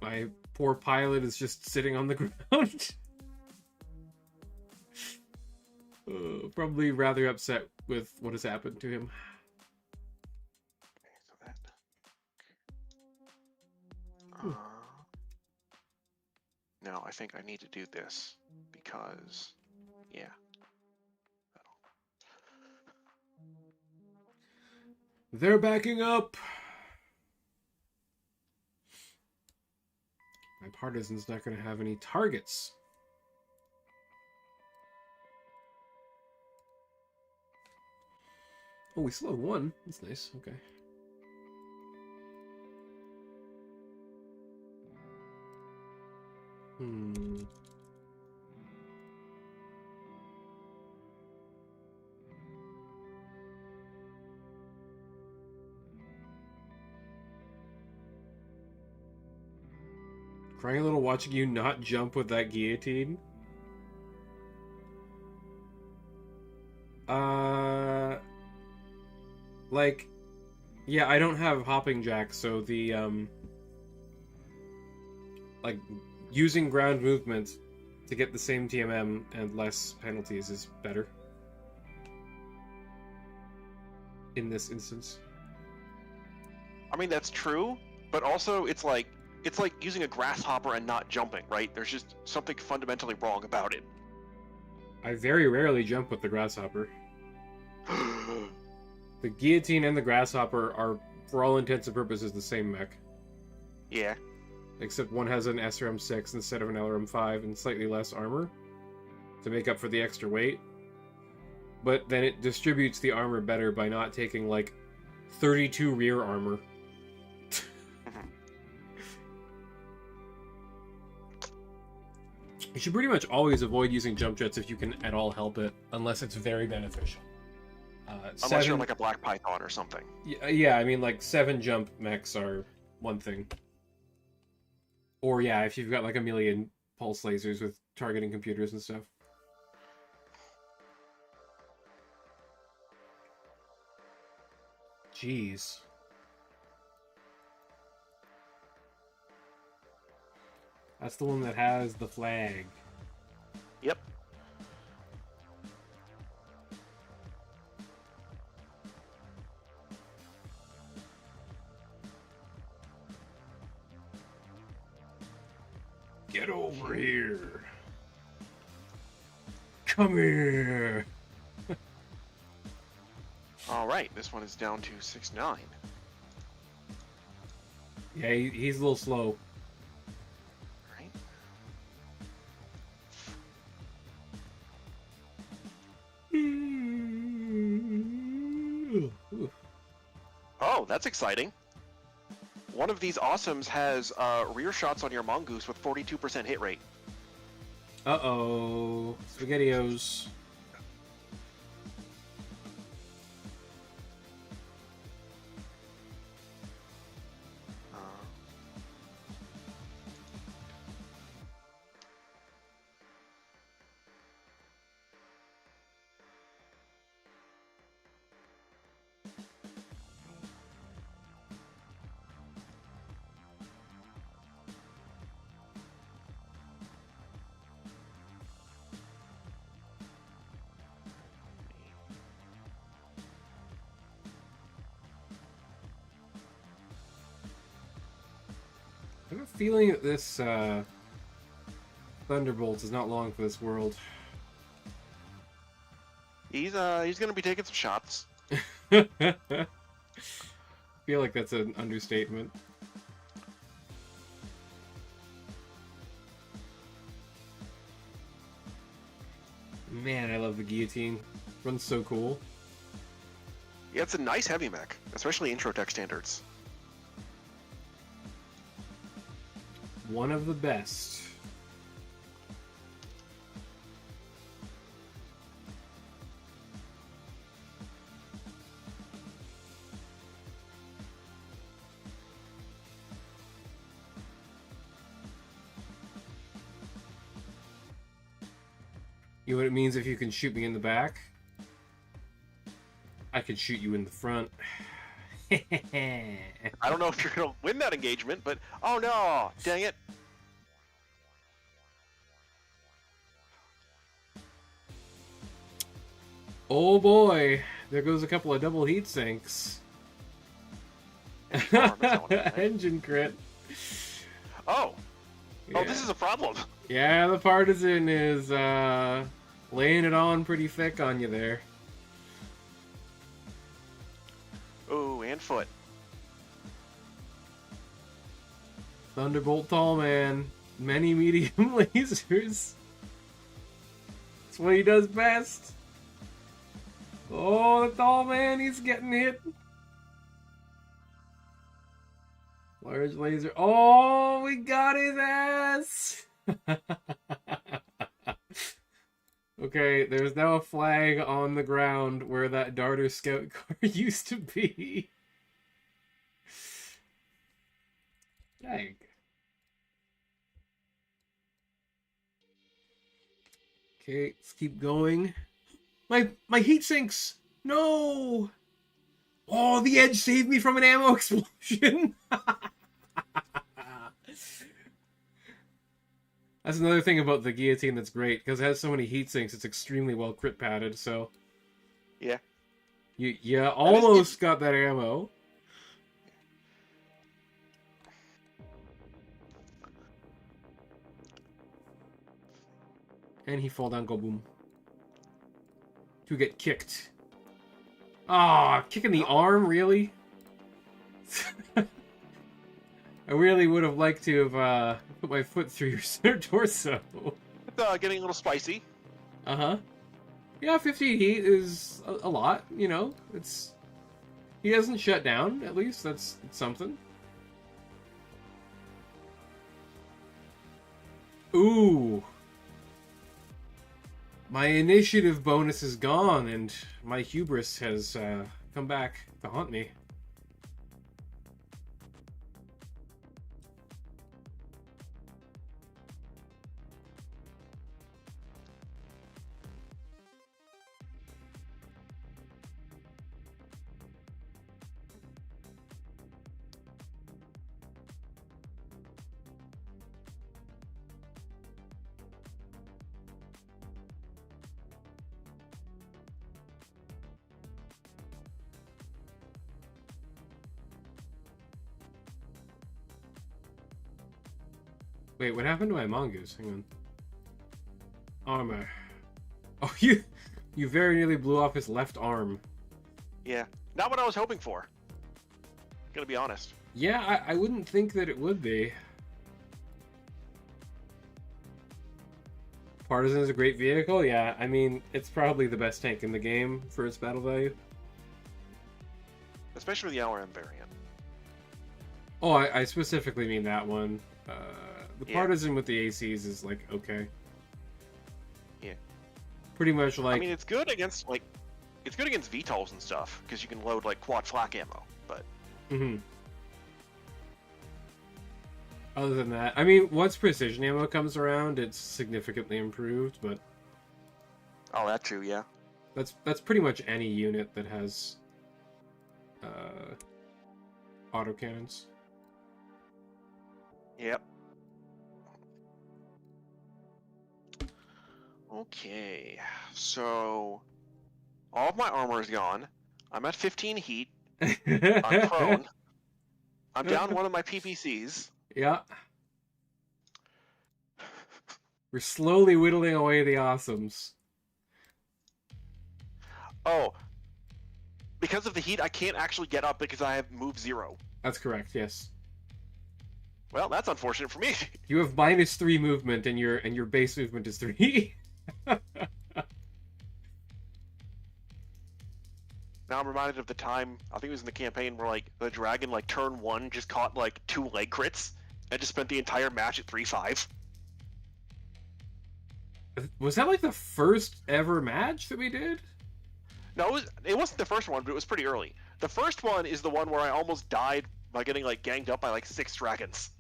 My poor pilot is just sitting on the ground. Probably rather upset with what has happened to him. Okay, so that. No, I think I need to do this because, yeah. They're backing up. My partisan's not going to have any targets. Oh, we still have one. That's nice. Okay. Crying a little watching you not jump with that guillotine. Like, yeah, I don't have hopping jacks, so the, like, using ground movement to get the same TMM and less penalties is better. In this instance. I mean, that's true, but also it's like using a grasshopper and not jumping, right? There's just something fundamentally wrong about it. I very rarely jump with the grasshopper. The guillotine and the grasshopper are, for all intents and purposes, the same mech. Yeah. Except one has an SRM 6 instead of an LRM 5 and slightly less armor to make up for the extra weight. But then it distributes the armor better by not taking, like, 32 rear armor. You should pretty much always avoid using jump jets if you can at all help it, unless it's very beneficial. Unless you're like a black python or something. Yeah, I mean, like, 7 jump mechs are one thing. Or, yeah, if you've got, like, a million pulse lasers with targeting computers and stuff. Jeez. That's the one that has the flag. Yep. Get over here. Come here. All right, this one is down to 6-9. Yeah, he's a little slow. Right. Oh, that's exciting. One of these awesomes has rear shots on your mongoose with 42% hit rate. Uh-oh. SpaghettiOs. I have a feeling that this Thunderbolt is not long for this world. He's gonna be taking some shots. I feel like that's an understatement. Man, I love the guillotine. Runs so cool. Yeah, it's a nice heavy mech, especially intro tech standards. One of the best. You know what it means if you can shoot me in the back? I can shoot you in the front. I don't know if you're gonna win that engagement, but oh no, dang it. Oh boy, There goes a couple of double heat sinks. Engine crit. Oh. Yeah. Oh, this is a problem. Yeah, the partisan is laying it on pretty thick on you there. Ooh, and foot. Thunderbolt Tall Man. Many medium lasers. That's what he does best. Oh, the Tall Man, he's getting hit. Large laser. Oh, we got his ass. Okay, there's now a flag on the ground where that Darter Scout car used to be. Dang. Okay, let's keep going. My heat sinks! No! Oh, the edge saved me from an ammo explosion! That's another thing about the guillotine that's great, because it has so many heat sinks, it's extremely well crit padded, so... Yeah. You almost got that ammo. And he fall down, go boom. To get kicked. Ah, kicking the arm, really? I really would have liked to have put my foot through your center torso. It's getting a little spicy. Uh-huh. Yeah, 15 heat is a lot, you know. He doesn't shut down, at least. That's something. Ooh. My initiative bonus is gone, and my hubris has come back to haunt me. Wait, what happened to my mongoose? Hang on. Armor. Oh, you very nearly blew off his left arm. Yeah. Not what I was hoping for. Gonna be honest. Yeah, I wouldn't think that it would be. Partisan is a great vehicle, yeah. I mean, it's probably the best tank in the game for its battle value. Especially the LRM variant. Oh, I specifically mean that one. The Yeah. Partisan with the ACs is, like, okay. Yeah. Pretty much like... I mean, it's good against, like... It's good against VTOLs and stuff, because you can load, like, quad flak ammo, but... Mm-hmm. Other than that, I mean, once precision ammo comes around, it's significantly improved, but... Oh, that too, yeah. That's pretty much any unit that has... autocannons. Yep. Okay, so... All of my armor is gone. I'm at 15 heat. I'm prone. I'm down one of my PPCs. Yeah. We're slowly whittling away the awesomes. Oh. Because of the heat, I can't actually get up because I have move 0. That's correct, yes. Well, that's unfortunate for me. You have -3 movement and your base movement is 3. Now I'm reminded of the time, I think it was in the campaign, where, like, the dragon, like, turn 1 just caught, like, 2 leg crits, and just spent the entire match at 3-5. Was that, like, the first ever match that we did? No, it wasn't the first one, but it was pretty early. The first one is the one where I almost died by getting, like, ganged up by, like, 6 dragons.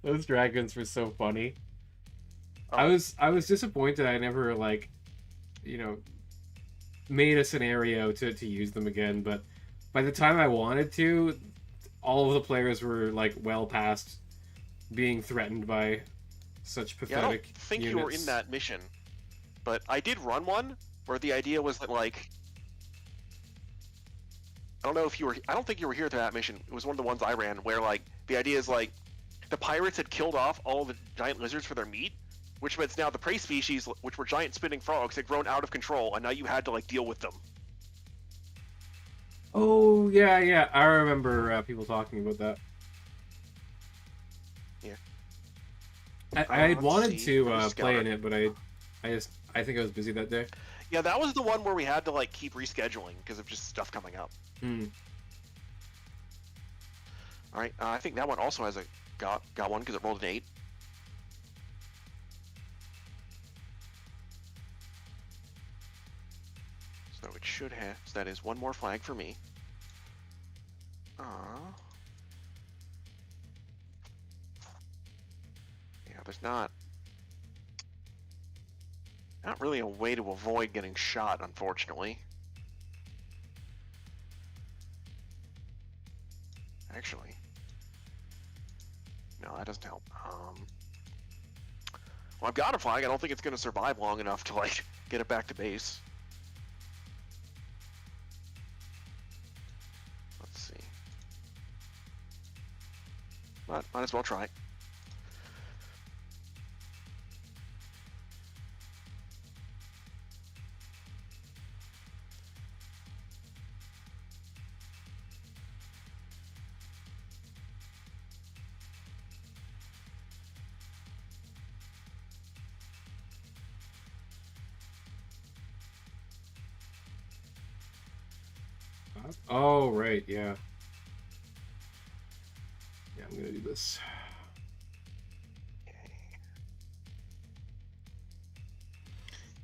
Those dragons were so funny. Oh. I was disappointed I never, like, you know, made a scenario to use them again, but by the time I wanted to, all of the players were, like, well past being threatened by such pathetic Yeah, I don't think units. you were in that mission. But I did run one where the idea was that, like, I don't know if you were, I don't think you were here for that mission. It was one of the ones I ran where, like, the idea is, like, the pirates had killed off all the giant lizards for their meat, which means now the prey species, which were giant spinning frogs, had grown out of control, and now you had to, like, deal with them. Oh, yeah. I remember people talking about that. Yeah. I had wanted to Where's play in Scouter? it, but I think I was busy that day. Yeah, that was the one where we had to, like, keep rescheduling because of just stuff coming up. Hmm. All right, I think that one also has a got one because it rolled an 8. So it should have. So that is one more flag for me. Yeah, there's not really a way to avoid getting shot, unfortunately. Actually, no, that doesn't help. Well, I've got a flag. I don't think it's going to survive long enough to, like, get it back to base. Let's see. But might as well try. Oh, right, yeah. Yeah, I'm gonna do this.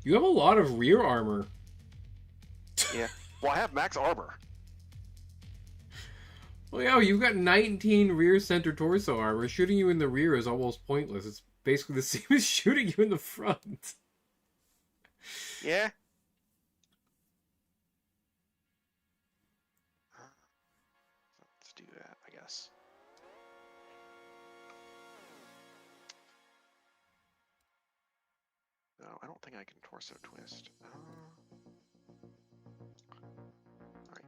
You have a lot of rear armor. Yeah. Well, I have max armor. Well, yeah, you've got 19 rear center torso armor. Shooting you in the rear is almost pointless. It's basically the same as shooting you in the front. Yeah. Let's do that, I guess. No, I don't think I can torso twist. Alright.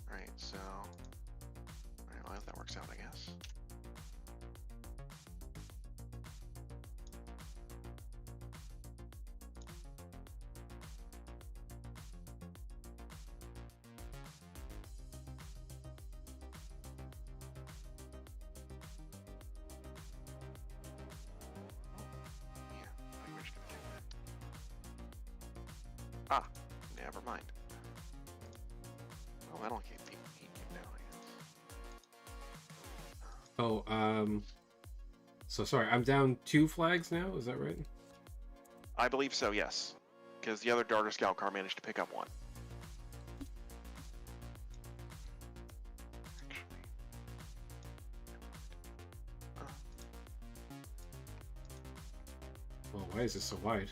Alright, so... Alright, well, that works out, I guess. Ah, never mind. Well, that'll keep you down, I guess. Oh, so sorry, I'm down 2 flags now, is that right? I believe so, yes. Because the other Darter Scout car managed to pick up one. Well, why is this so wide?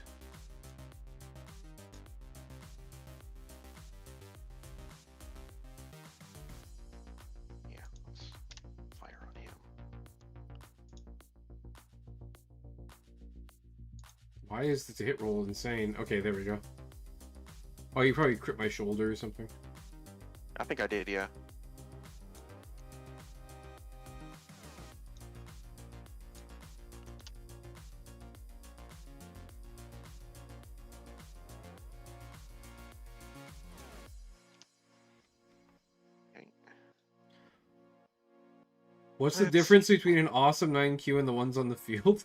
Yeah, let's fire on him. Why is the hit roll insane? Okay, there we go. Oh, you probably crit my shoulder or something. I think I did, yeah. What's the Let's difference between an awesome 9Q and the ones on the field?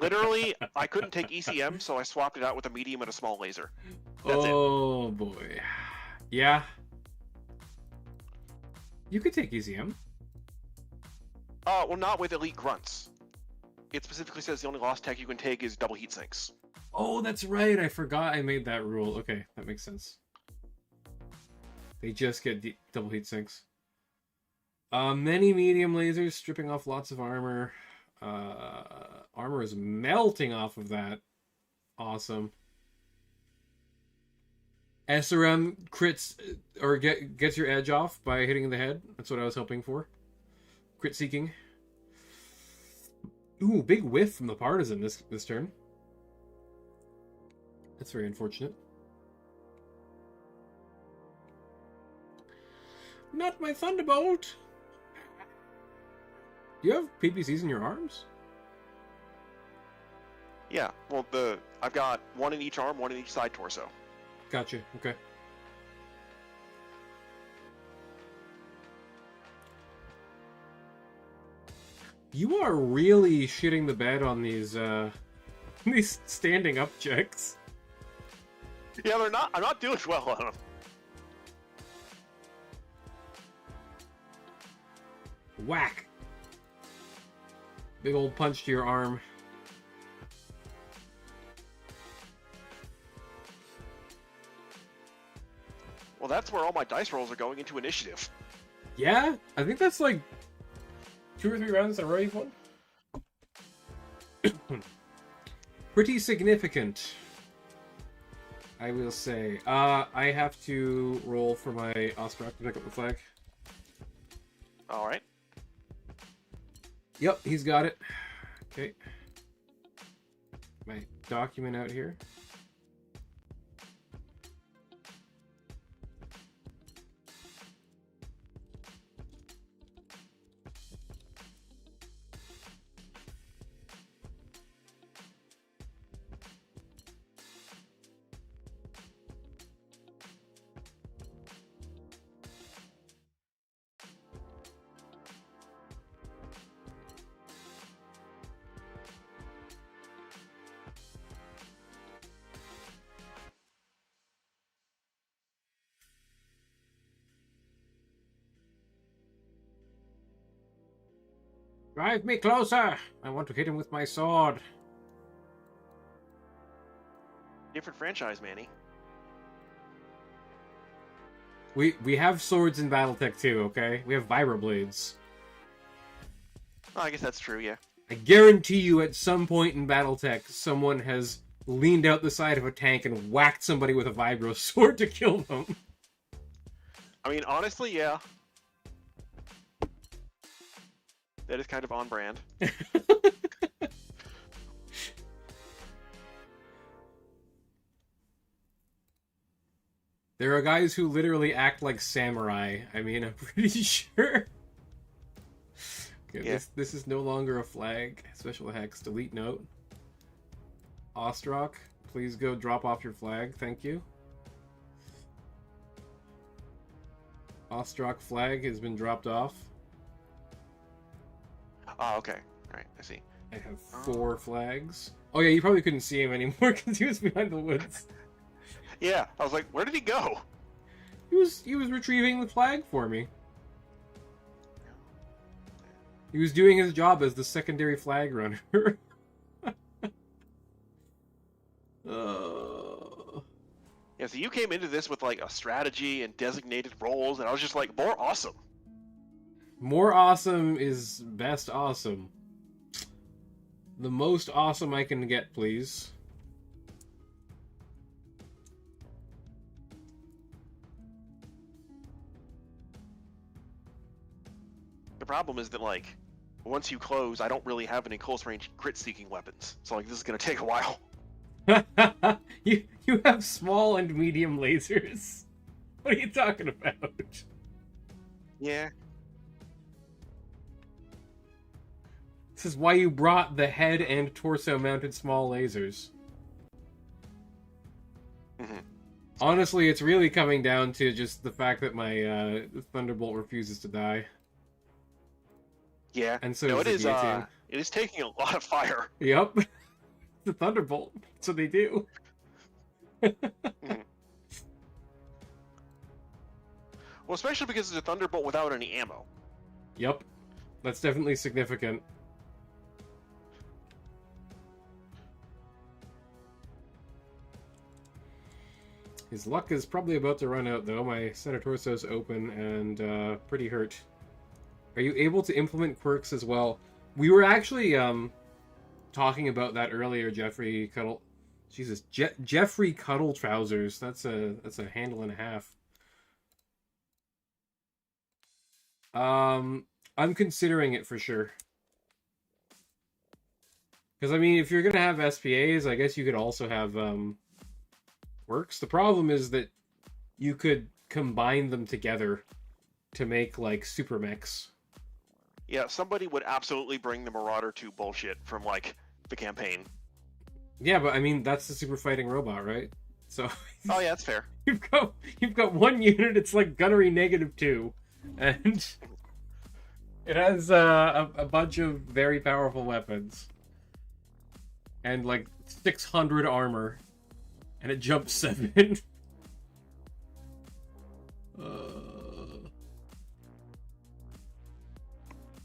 Literally, I couldn't take ECM, so I swapped it out with a medium and a small laser. That's oh boy. Yeah. You could take ECM. Well, not with elite grunts. It specifically says the only lost tech you can take is double heat sinks. Oh, that's right. I forgot I made that rule. Okay, that makes sense. They just get double heat sinks. Many medium lasers stripping off lots of armor. Armor is melting off of that. Awesome. SRM crits or gets your edge off by hitting the head. That's what I was hoping for. Crit seeking. Ooh, big whiff from the partisan this turn. That's very unfortunate. Not my Thunderbolt! Do you have PPCs in your arms? Yeah, well, I've got one in each arm, one in each side torso. Gotcha, okay. You are really shitting the bed on these these standing up checks. Yeah, they're not. I'm not doing well on them. Whack! Big old punch to your arm. Well, that's where all my dice rolls are going into initiative. Yeah, I think that's like 2 or 3 rounds in a row you've won. Pretty significant, I will say. I have to roll for my Ostrak to pick up the flag. All right. Yep, he's got it. Okay. My document out here. Drive me closer! I want to hit him with my sword. Different franchise, Manny. We have swords in Battletech too, okay? We have vibroblades. Oh, I guess that's true, yeah. I guarantee you at some point in Battletech, someone has leaned out the side of a tank and whacked somebody with a vibro sword to kill them. I mean, honestly, yeah. That is kind of on brand. There are guys who literally act like samurai. I mean, I'm pretty sure. Okay, Yeah. this is no longer a flag. Special hex. Delete note. Ostrak, please go drop off your flag. Thank you. Ostrak flag has been dropped off. Oh, okay. Alright, I see. I have 4 flags. Oh yeah, you probably couldn't see him anymore because he was behind the woods. Yeah, I was like, where did he go? He was retrieving the flag for me. He was doing his job as the secondary flag runner. Yeah, so you came into this with like a strategy and designated roles, and I was just like, more awesome. More awesome is best awesome. The most awesome I can get, please. The problem is that, like, once you close, I don't really have any close-range crit-seeking weapons. So, like, this is going to take a while. you have small and medium lasers. What are you talking about? Yeah. This is why you brought the head and torso-mounted small lasers. Mm-hmm. Honestly, it's really coming down to just the fact that my Thunderbolt refuses to die. Yeah. And so no, does the guillotine. it is taking a lot of fire. Yep. The Thunderbolt. That's what they do. Mm-hmm. Well, especially because it's a Thunderbolt without any ammo. Yep. That's definitely significant. His luck is probably about to run out, though. My center torso's open and pretty hurt. Are you able to implement quirks as well? We were actually talking about that earlier, Jeffrey Cuddle. Jesus, Jeffrey Cuddle Trousers. That's a handle and a half. I'm considering it for sure. Because I mean, if you're gonna have SPAs, I guess you could also have works. The problem is that you could combine them together to make like super mechs. Yeah, somebody would absolutely bring the Marauder 2 bullshit from like the campaign. Yeah, but I mean that's the super fighting robot, right? So Oh yeah, that's fair. you've got one unit. It's like gunnery -2, and it has a bunch of very powerful weapons and like 600 armor, and it jumps 7.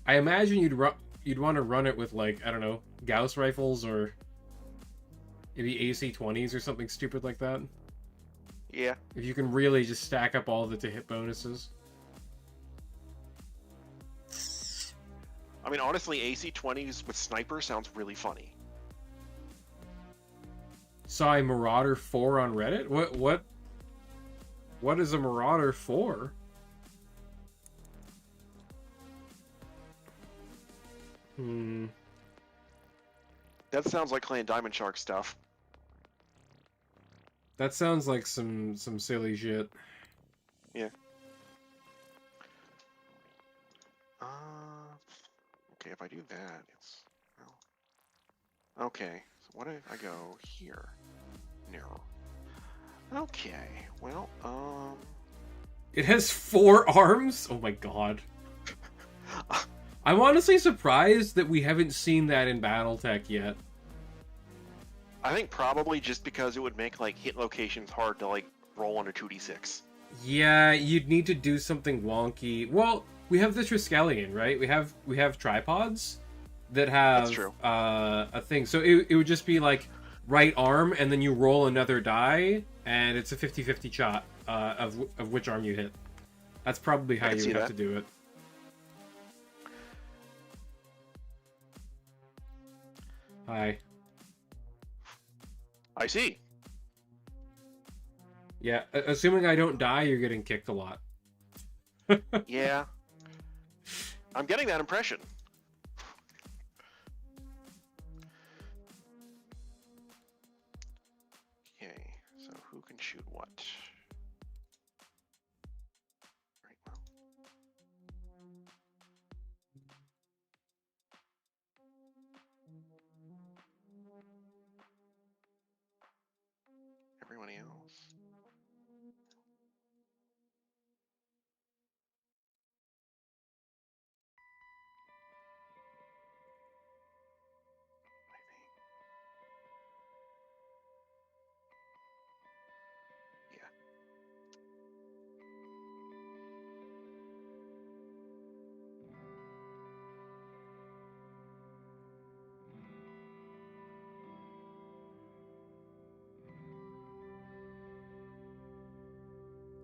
I imagine you'd want to run it with like, I don't know, Gauss rifles or maybe AC-20s or something stupid like that. Yeah. If you can really just stack up all the to-hit bonuses. I mean, honestly, AC-20s with sniper sounds really funny. Saw a Marauder 4 on Reddit? What is a Marauder 4? That sounds like playing Diamond Shark stuff. That sounds like some silly shit. Yeah. Okay, if I do that, it's... Well, okay, so what if I go here? No. Okay, well, It has 4 arms? Oh my god. I'm honestly surprised that we haven't seen that in Battletech yet. I think probably just because it would make, like, hit locations hard to, like, roll on a 2d6. Yeah, you'd need to do something wonky. Well, we have the Triskelion, right? We have tripods that have That's true. A thing. So it would just be like right arm, and then you roll another die, and it's a 50-50 shot of which arm you hit. That's probably how you would have to do it. Hi. I see. Yeah, assuming I don't die, you're getting kicked a lot. Yeah. I'm getting that impression. Okay, so who can shoot what? Right, well. Everybody else. Yeah.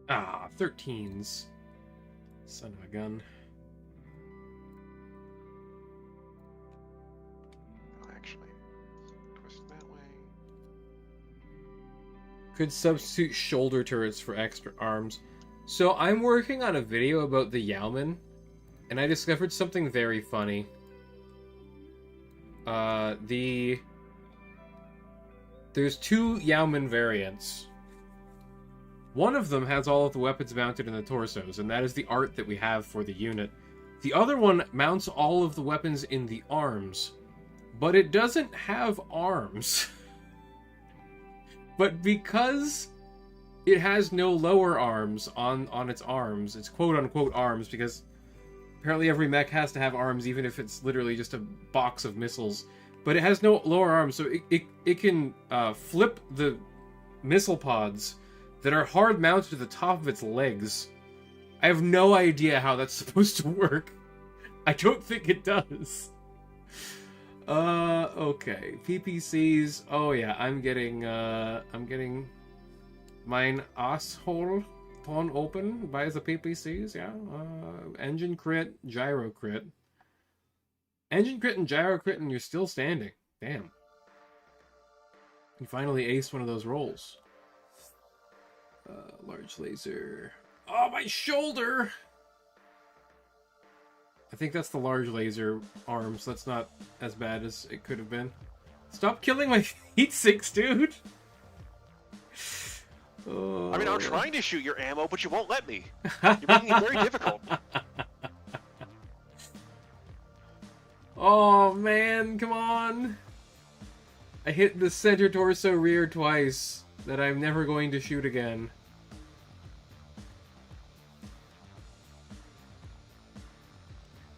Ah, 13s. Son of a gun. Actually, twist that way. Could substitute shoulder turrets for extra arms. So I'm working on a video about the Yaoman, and I discovered something very funny. There's 2 Yaoman variants. One of them has all of the weapons mounted in the torsos, and that is the art that we have for the unit. The other one mounts all of the weapons in the arms, but it doesn't have arms. But because it has no lower arms on its arms, it's quote-unquote arms, because apparently every mech has to have arms, even if it's literally just a box of missiles. But it has no lower arms, so it can flip the missile pods that are hard mounted to the top of its legs. I have no idea how that's supposed to work. I don't think it does. Okay. PPCs. Oh yeah, I'm getting mine asshole torn open by the PPCs, yeah. Engine crit, gyro crit. Engine crit and gyro crit, and you're still standing. Damn. You finally aced one of those rolls. Large laser. Oh, my shoulder! I think that's the large laser arm, so that's not as bad as it could have been. Stop killing my heat sinks, dude! Oh. I mean, I'm trying to shoot your ammo, but you won't let me. You're making it very difficult. Oh, man, come on! I hit the center torso rear twice that I'm never going to shoot again.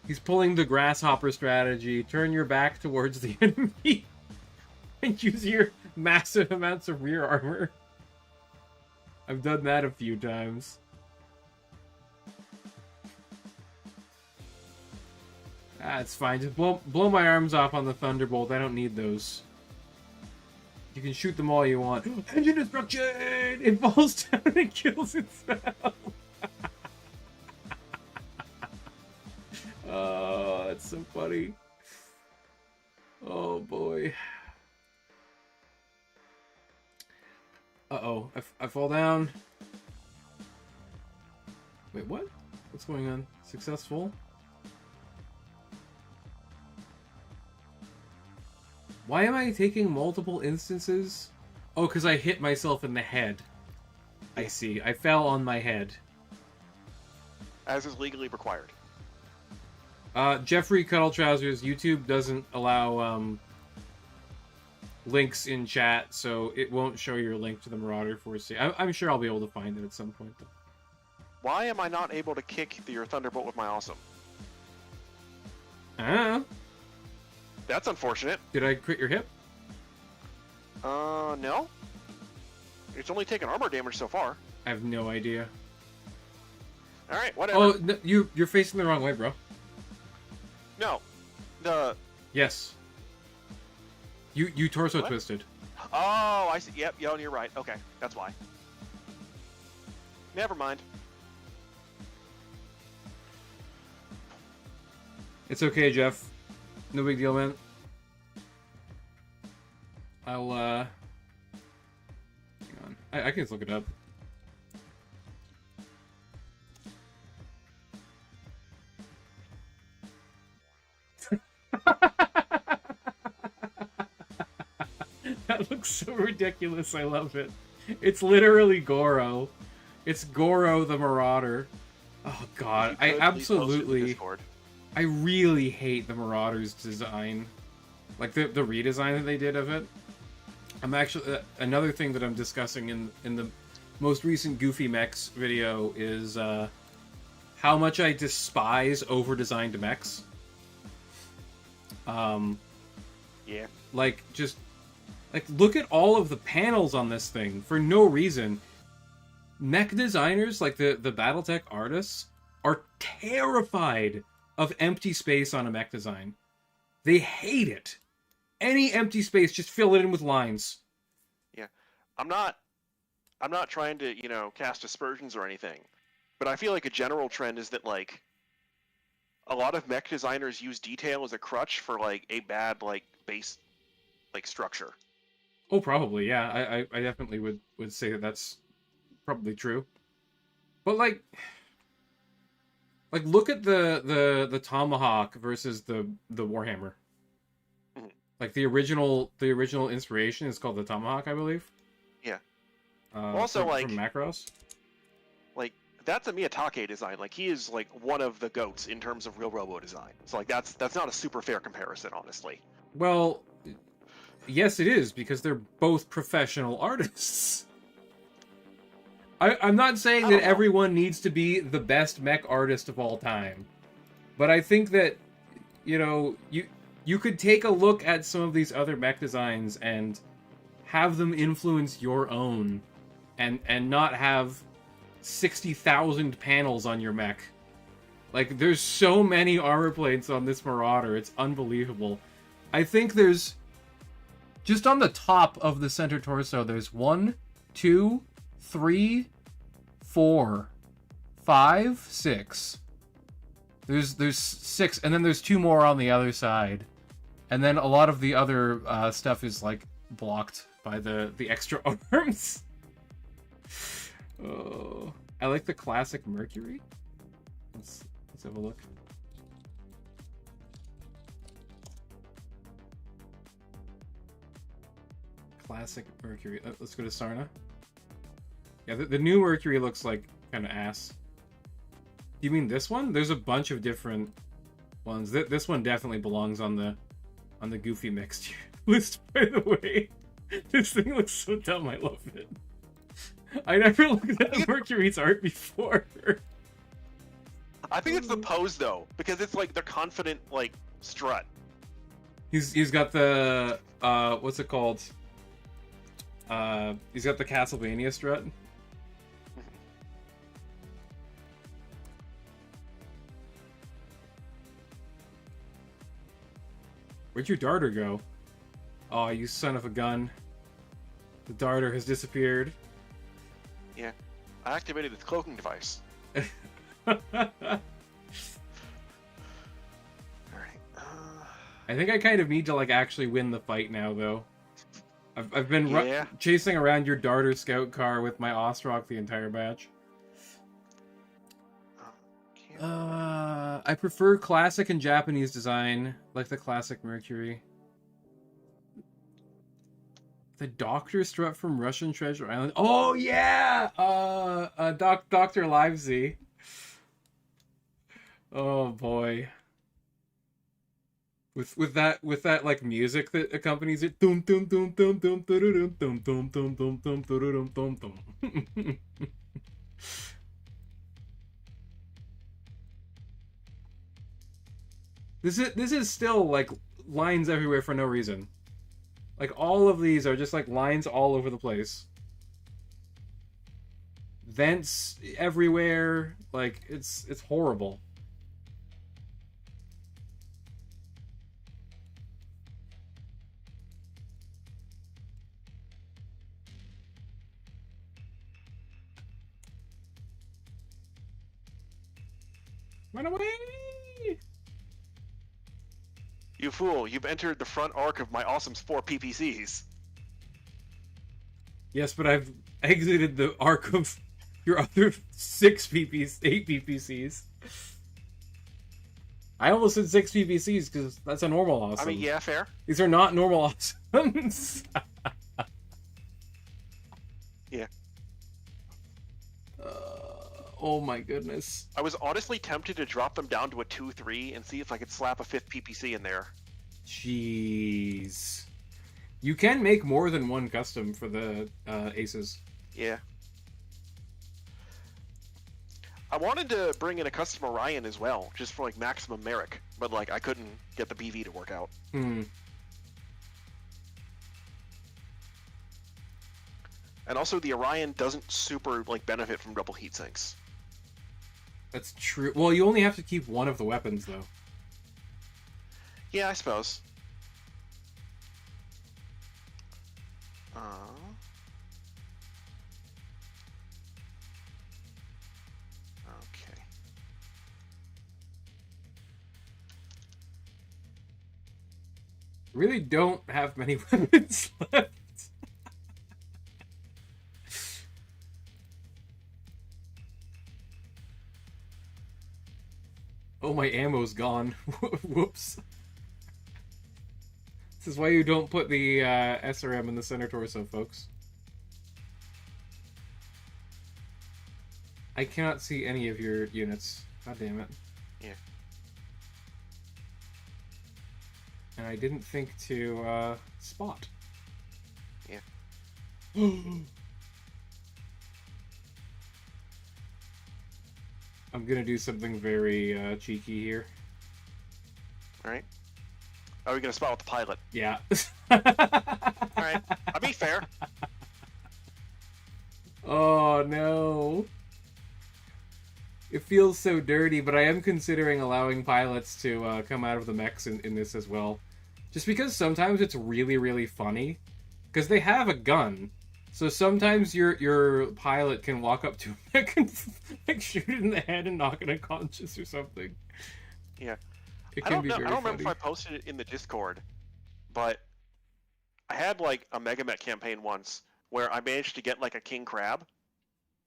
He's pulling the grasshopper strategy. Turn your back towards the enemy and use your massive amounts of rear armor. I've done that a few times. Ah, it's fine. Just blow my arms off on the Thunderbolt. I don't need those. You can shoot them all you want. Engine destruction! It falls down and kills itself. Oh, that's so funny. Oh boy. Uh-oh, I fall down. Wait, what? What's going on? Successful? Why am I taking multiple instances? Oh, because I hit myself in the head. I see. I fell on my head. As is legally required. Jeffrey Cuddle Trousers, YouTube doesn't allow links in chat, so it won't show your link to the Marauder 4C. I'm sure I'll be able to find it at some point, though. Why am I not able to kick your Thunderbolt with my awesome? I don't know. That's unfortunate. Did I crit your hip? No. It's only taken armor damage so far. I have no idea. Alright, whatever. Oh, no, you're facing the wrong way, bro. No. Yes. You torso What? twisted. Oh, I see. Yep, you're right. Okay, that's why. Never mind. It's okay, Jeff. No big deal, man. I'll, hang on. I can just look it up. That looks so ridiculous. I love it. It's literally Goro. It's Goro the Marauder. Oh god, I absolutely... I really hate the Marauder's design. Like, the redesign that they did of it. I'm actually... another thing that I'm discussing in the most recent Goofy Mechs video is how much I despise over-designed mechs. Yeah. Like, just... Like, look at all of the panels on this thing for no reason. Mech designers, like the Battletech artists, are terrified of empty space on a mech design. They hate it. Any empty space, just fill it in with lines. Yeah. I'm not trying to, cast aspersions or anything, but I feel like a general trend is that, like, a lot of mech designers use detail as a crutch for, like, a bad, like, base, like, structure. Oh, probably, yeah. I definitely would say that that's probably true. But, like, look at the Tomahawk versus the Warhammer. Mm-hmm. Like, the original inspiration is called the Tomahawk, I believe. Yeah. Also, from Macross. Like, that's a Miyatake design. Like, he is, like, one of the GOATs in terms of real robo design. So, like, that's not a super fair comparison, honestly. Well, yes, it is, because they're both professional artists. I'm not saying that everyone needs to be the best mech artist of all time. But I think that, you could take a look at some of these other mech designs and have them influence your own. And not have 60,000 panels on your mech. Like, there's so many armor plates on this Marauder, it's unbelievable. I think there's... Just on the top of the center torso, there's 1, 2, 3, 4, 5, 6. There's 6, and then there's 2 more on the other side. And then a lot of the other stuff is, like, blocked by the extra arms. Oh, I like the classic Mercury. Let's have a look. Classic Mercury. Let's go to Sarna. Yeah, the new Mercury looks like kind of ass. You mean this one? There's a bunch of different ones. This one definitely belongs on the goofy mixed list, by the way. This thing looks so dumb, I love it. I never looked at Mercury's art before. I think it's the pose though, because it's like the confident like strut. He's got the what's it called? He's got the Castlevania strut. Where'd your darter go? Oh, you son of a gun. The darter has disappeared. Yeah. I activated its cloaking device. Alright. I think I kind of need to like actually win the fight now, though. I've been chasing around your darter scout car with my Ostrock the entire batch. I prefer classic and Japanese design, like the classic Mercury. The Doctor strut from Russian Treasure Island. Oh yeah, Dr. Livesey. Oh boy. With that like music that accompanies it. Dum dum dum dum dum dum dum dum dum dum dum dum dum dum. This is still like lines everywhere for no reason. Like all of these are just like lines all over the place. Vents everywhere. Like it's horrible. Run away! You fool, you've entered the front arc of my awesome 4 PPCs. Yes, but I've exited the arc of your other 8 PPCs. I almost said 6 PPCs because that's a normal awesome. I mean, yeah, fair. These are not normal awesomes. Yeah. Oh my goodness. I was honestly tempted to drop them down to a 2-3 and see if I could slap a 5th PPC in there. Jeez. You can make more than one custom for the aces. Yeah. I wanted to bring in a custom Orion as well, just for like maximum Merrick, but like I couldn't get the BV to work out. And also the Orion doesn't super like benefit from double heat sinks. That's true. Well, you only have to keep one of the weapons though. Yeah, I suppose. Okay. Really don't have many weapons left. Oh, my ammo's gone. Whoops. This is why you don't put the SRM in the center torso, folks. I cannot see any of your units. God damn it. Yeah. And I didn't think to spot. Yeah. I'm gonna do something very cheeky here. Alright. Are we gonna spot with the pilot? Yeah. Alright. I'll be fair. Oh no. It feels so dirty, but I am considering allowing pilots to come out of the mechs in this as well. Just because sometimes it's really, really funny. Because they have a gun. So sometimes your pilot can walk up to a mech and like, shoot it in the head and knock it unconscious or something. Yeah. It can be very funny. I don't remember if I posted it in the Discord, but I had like a Mega Mech campaign once where I managed to get like a king crab,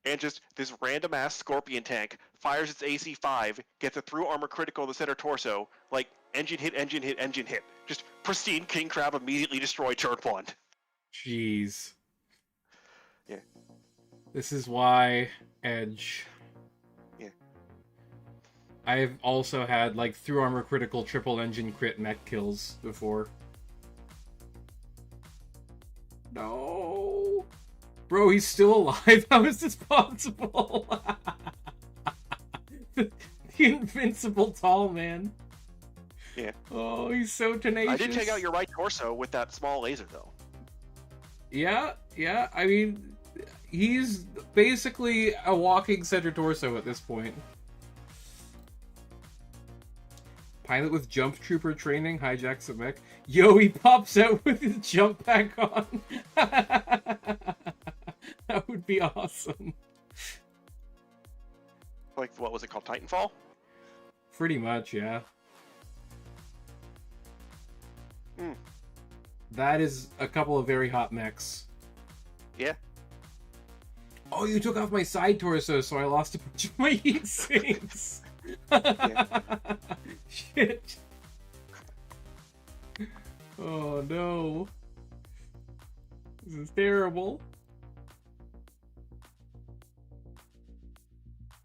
and just this random ass scorpion tank fires its AC-5, gets a through armor critical in the center torso, like engine hit, engine hit, engine hit. Just pristine king crab immediately destroyed turn 1. Jeez. Yeah. This is why Edge. Yeah. I've also had like through armor critical triple engine crit mech kills before. No. Bro, he's still alive? How is this possible? the invincible tall man. Yeah. Oh, he's so tenacious. I did take out your right torso with that small laser, though. Yeah. I mean, he's basically a walking center torso at this point. Pilot with jump trooper training hijacks a mech. Yo, he pops out with his jump pack on. That would be awesome. Like, what was it called? Titanfall? Pretty much, yeah. Hmm. That is a couple of very hot mechs. Yeah. Oh, you took off my side torso, so I lost a bunch of my heat sinks. Shit. Oh no. This is terrible.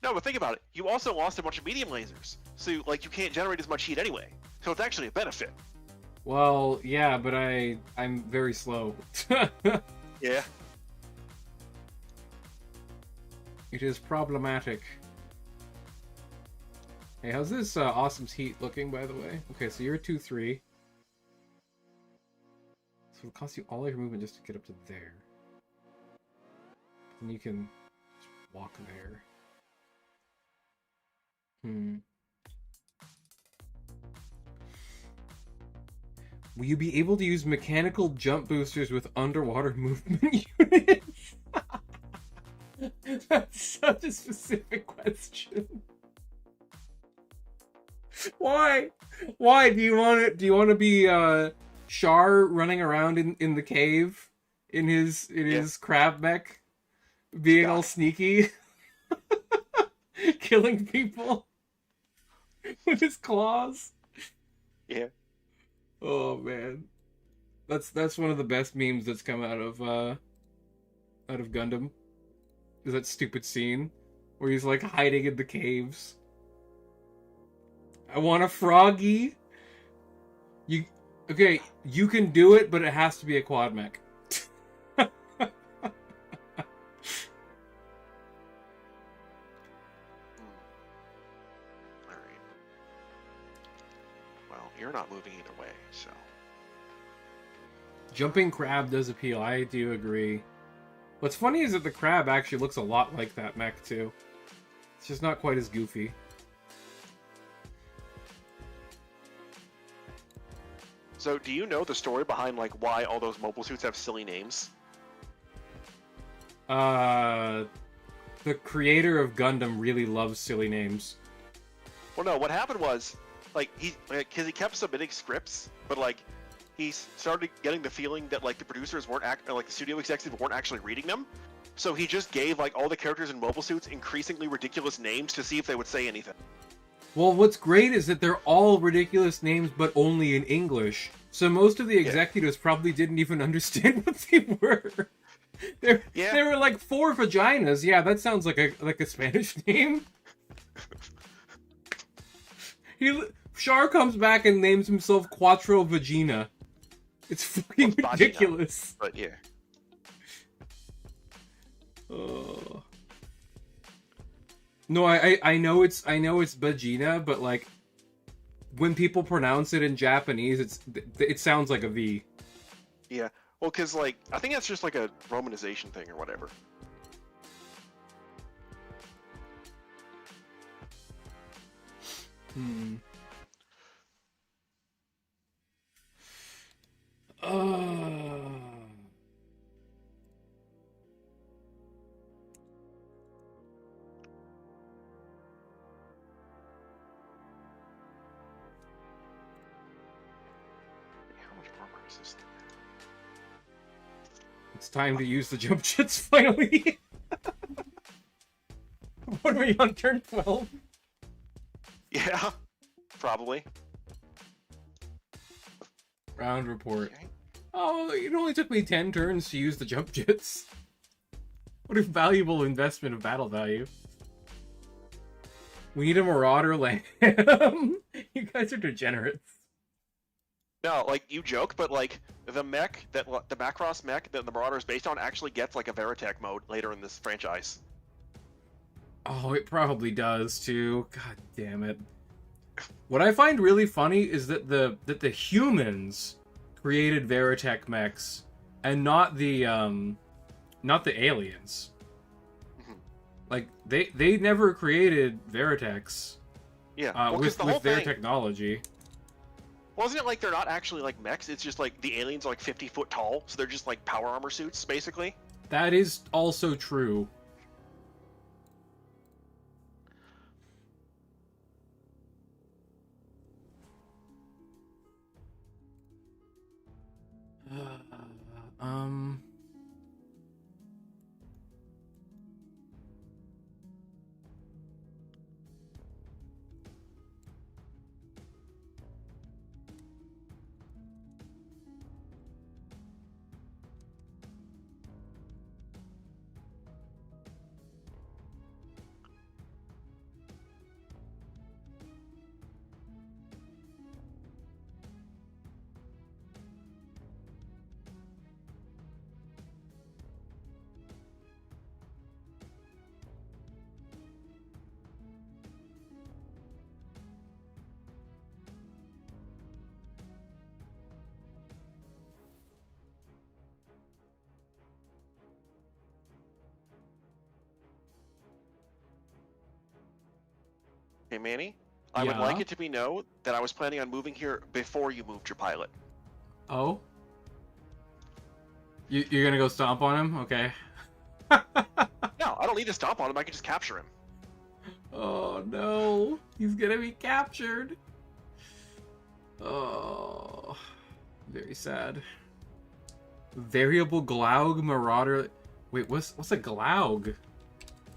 No, but think about it. You also lost a bunch of medium lasers, so like you can't generate as much heat anyway. So it's actually a benefit. Well, yeah, but I'm very slow. Yeah. It is problematic. Hey, how's this Awesome's heat looking, by the way? Okay, so you're 2-3. So it'll cost you all your movement just to get up to there. And you can just walk there. Will you be able to use mechanical jump boosters with underwater movement units? That's such a specific question. Why? Why do you want it? Do you want to be Char running around in the cave in his crab mech, being all sneaky, killing people with his claws? Yeah. Oh man, that's one of the best memes that's come out of Gundam. Is that stupid scene where he's like hiding in the caves? I want a froggy. Okay, you can do it, but it has to be a quad mech. Alright. Well, you're not moving either way, so. Jumping crab does appeal, I do agree. What's funny is that the crab actually looks a lot like that mech too. It's just not quite as goofy. So, do you know the story behind like why all those mobile suits have silly names? The creator of Gundam really loves silly names. Well, no. What happened was, like, because he kept submitting scripts, but like, he started getting the feeling that like the producers weren't like the studio executives weren't actually reading them. So he just gave like all the characters in mobile suits increasingly ridiculous names to see if they would say anything. Well, what's great is that they're all ridiculous names, but only in English. So most of the executives probably didn't even understand what they were. They were like 4 vaginas. Yeah, that sounds like a Spanish name. Char comes back and names himself Quattro Vagina. It's fucking ridiculous. But yeah. No, I know it's Vagina, but like when people pronounce it in Japanese, it sounds like a V. Yeah. Well, because like I think that's just like a romanization thing or whatever. How much armor is this thing? It's time to use the jump jets finally. What are we on turn 12? Yeah, probably. Round report. Okay. Oh, it only took me 10 turns to use the jump jets. What a valuable investment of battle value. We need a Marauder Lamb. You guys are degenerates. No, like, you joke, but, like, the mech, the Macross mech that the Marauder is based on actually gets, like, a Battletech mode later in this franchise. Oh, it probably does, too. God damn it. What I find really funny is that the humans created Veritech mechs, and not the aliens. Mm-hmm. Like, they never created Veritechs. Yeah, well, with their thing, technology. wasn't it like they're not actually like mechs? It's just like the aliens are like 50 foot tall, so they're just like power armor suits, basically. That is also true. Um. Hey, Manny, I would Yeah? like it to be known that I was planning on moving here before you moved your pilot. Oh? You're gonna go stomp on him? Okay. No, I don't need to stomp on him. I can just capture him. Oh no, he's gonna be captured. Oh, very sad. Variable Glaug Marauder. Wait, what's a Glaug?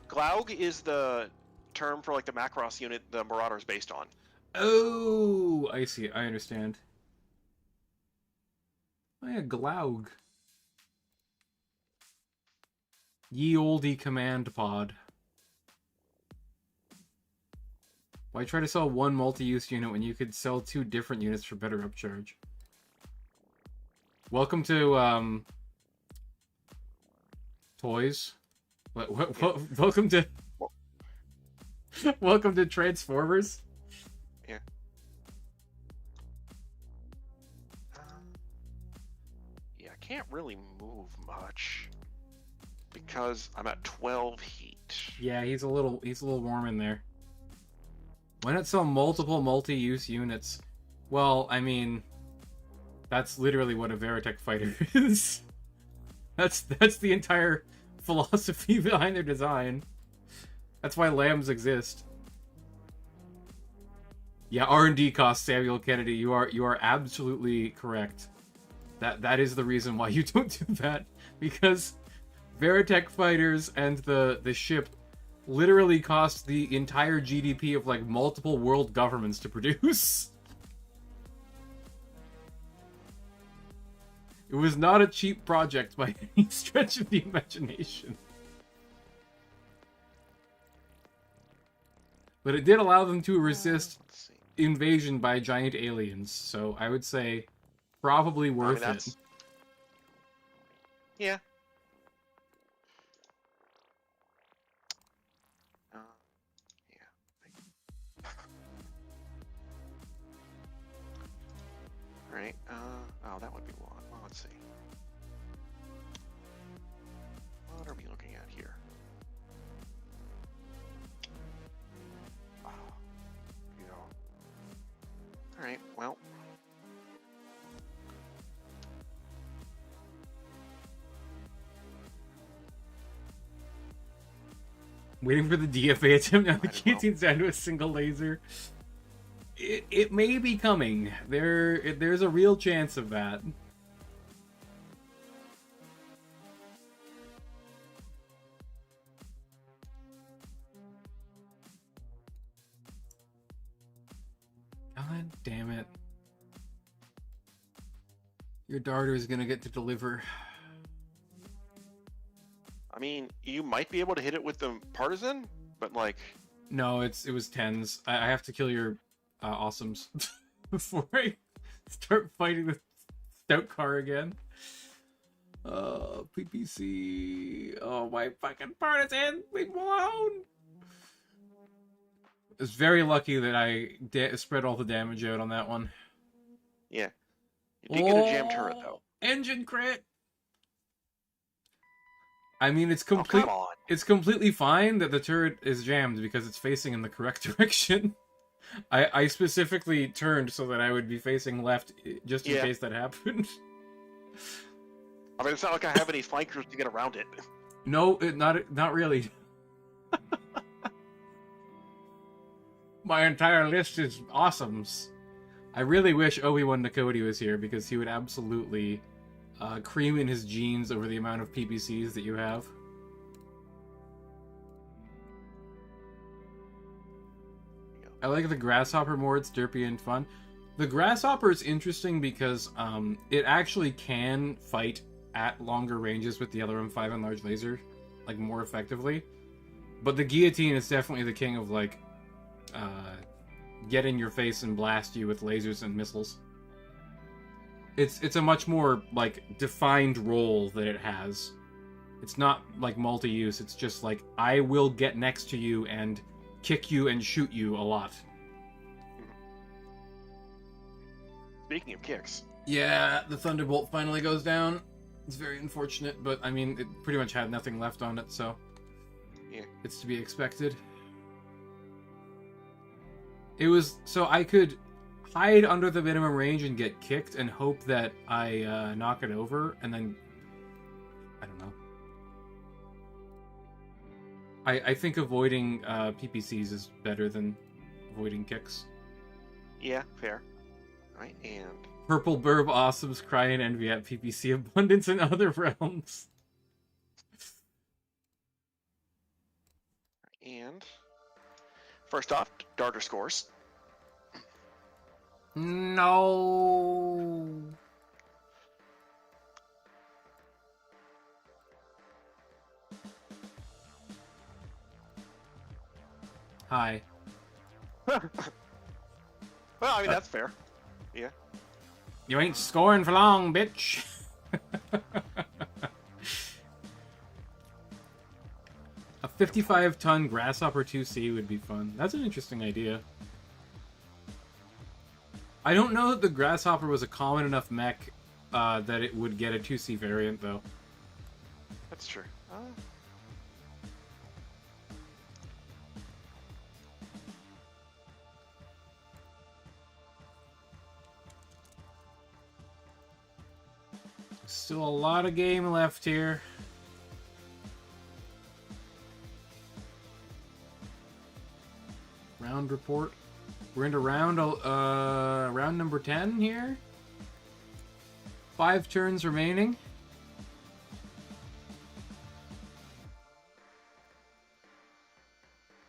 Glaug is the term for like the Macross unit the Marauder is based on. Oh, I see. I understand. Oh yeah, Glaug. Ye olde command pod. Why try to sell one multi-use unit when you could sell 2 different units for better upcharge? Welcome to, toys. Welcome to... Welcome to Transformers. Yeah. Yeah, I can't really move much because I'm at 12 heat. Yeah, he's a little warm in there. Why not sell multiple multi-use units? Well, I mean, that's literally what a Veritech fighter is. That's the entire philosophy behind their design. That's why lambs exist. Yeah, R&D costs, Samuel Kennedy. You are absolutely correct. That is the reason why you don't do that, because Veritech fighters and the ship literally cost the entire GDP of like multiple world governments to produce. It was not a cheap project by any stretch of the imagination. But it did allow them to resist invasion by giant aliens, so I would say probably worth it. Yeah. Right. Oh, that would be one. Well, let's see. What are we looking at here? Oh, yeah. All right. Well. Waiting for the DFA attempt. Now the guillotine's down to a single laser. It may be coming. There's a real chance of that. God damn it. Your darter is gonna get to deliver. I mean, you might be able to hit it with the partisan, but like... No, it was 10s. I have to kill your awesomes before I start fighting the stout car again. PPC. Oh, my fucking partisan. Leave me alone. It's very lucky that I spread all the damage out on that one. Yeah. You did get a jam turret, though. Engine crit. I mean, it's Oh, come on. It's completely fine that the turret is jammed because it's facing in the correct direction. I specifically turned so that I would be facing left just in case that happened. I mean, it's not like I have any flankers to get around it. No, not really. My entire list is awesomes. I really wish Obi-Wan Nakoti was here because he would absolutely cream in his jeans over the amount of PPCs that you have. I like the Grasshopper more, it's derpy and fun. The Grasshopper is interesting because it actually can fight at longer ranges with the LRM-5 and large laser, like, more effectively. But the Guillotine is definitely the king of, like, get in your face and blast you with lasers and missiles. It's a much more, like, defined role that it has. It's not, like, multi-use, it's just, like, I will get next to you and kick you and shoot you a lot. Speaking of kicks. Yeah, the Thunderbolt finally goes down. It's very unfortunate, but, I mean, it pretty much had nothing left on it, so... Yeah. It's to be expected. It was... So I could hide under the minimum range and get kicked and hope that I knock it over, and then... I don't know. I think avoiding PPCs is better than avoiding kicks. Yeah, fair. Right, and... Purple Burb Awesomes cry and envy at PPC abundance in other realms. And... First off, darter scores. No. Hi. Well, I mean, that's fair. Yeah. You ain't scoring for long, bitch. A 55-ton Grasshopper 2C would be fun. That's an interesting idea. I don't know that the Grasshopper was a common enough mech that it would get a 2C variant, though. That's true. Still a lot of game left here. Round report. We're into round number 10 here. 5 turns remaining.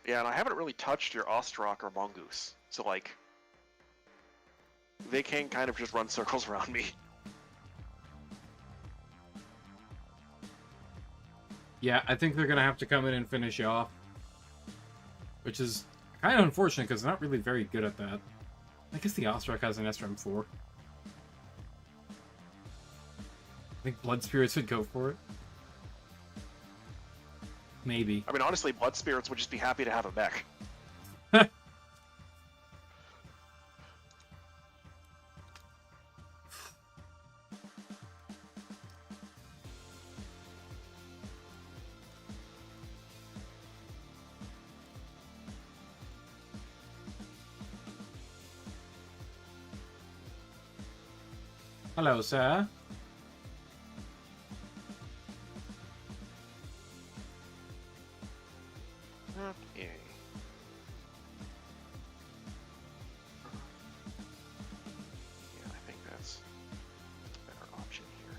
Yeah, and I haven't really touched your Ostrok or Mongoose, so like, they can kind of just run circles around me. Yeah, I think they're gonna have to come in and finish you off. Which is kind of unfortunate, because they're not really very good at that. I guess the Ostrok has an SRM-4. I think Blood Spirits would go for it. Maybe. I mean, honestly, Blood Spirits would just be happy to have a mech. Hello, sir. Okay. Yeah, I think that's a better option here.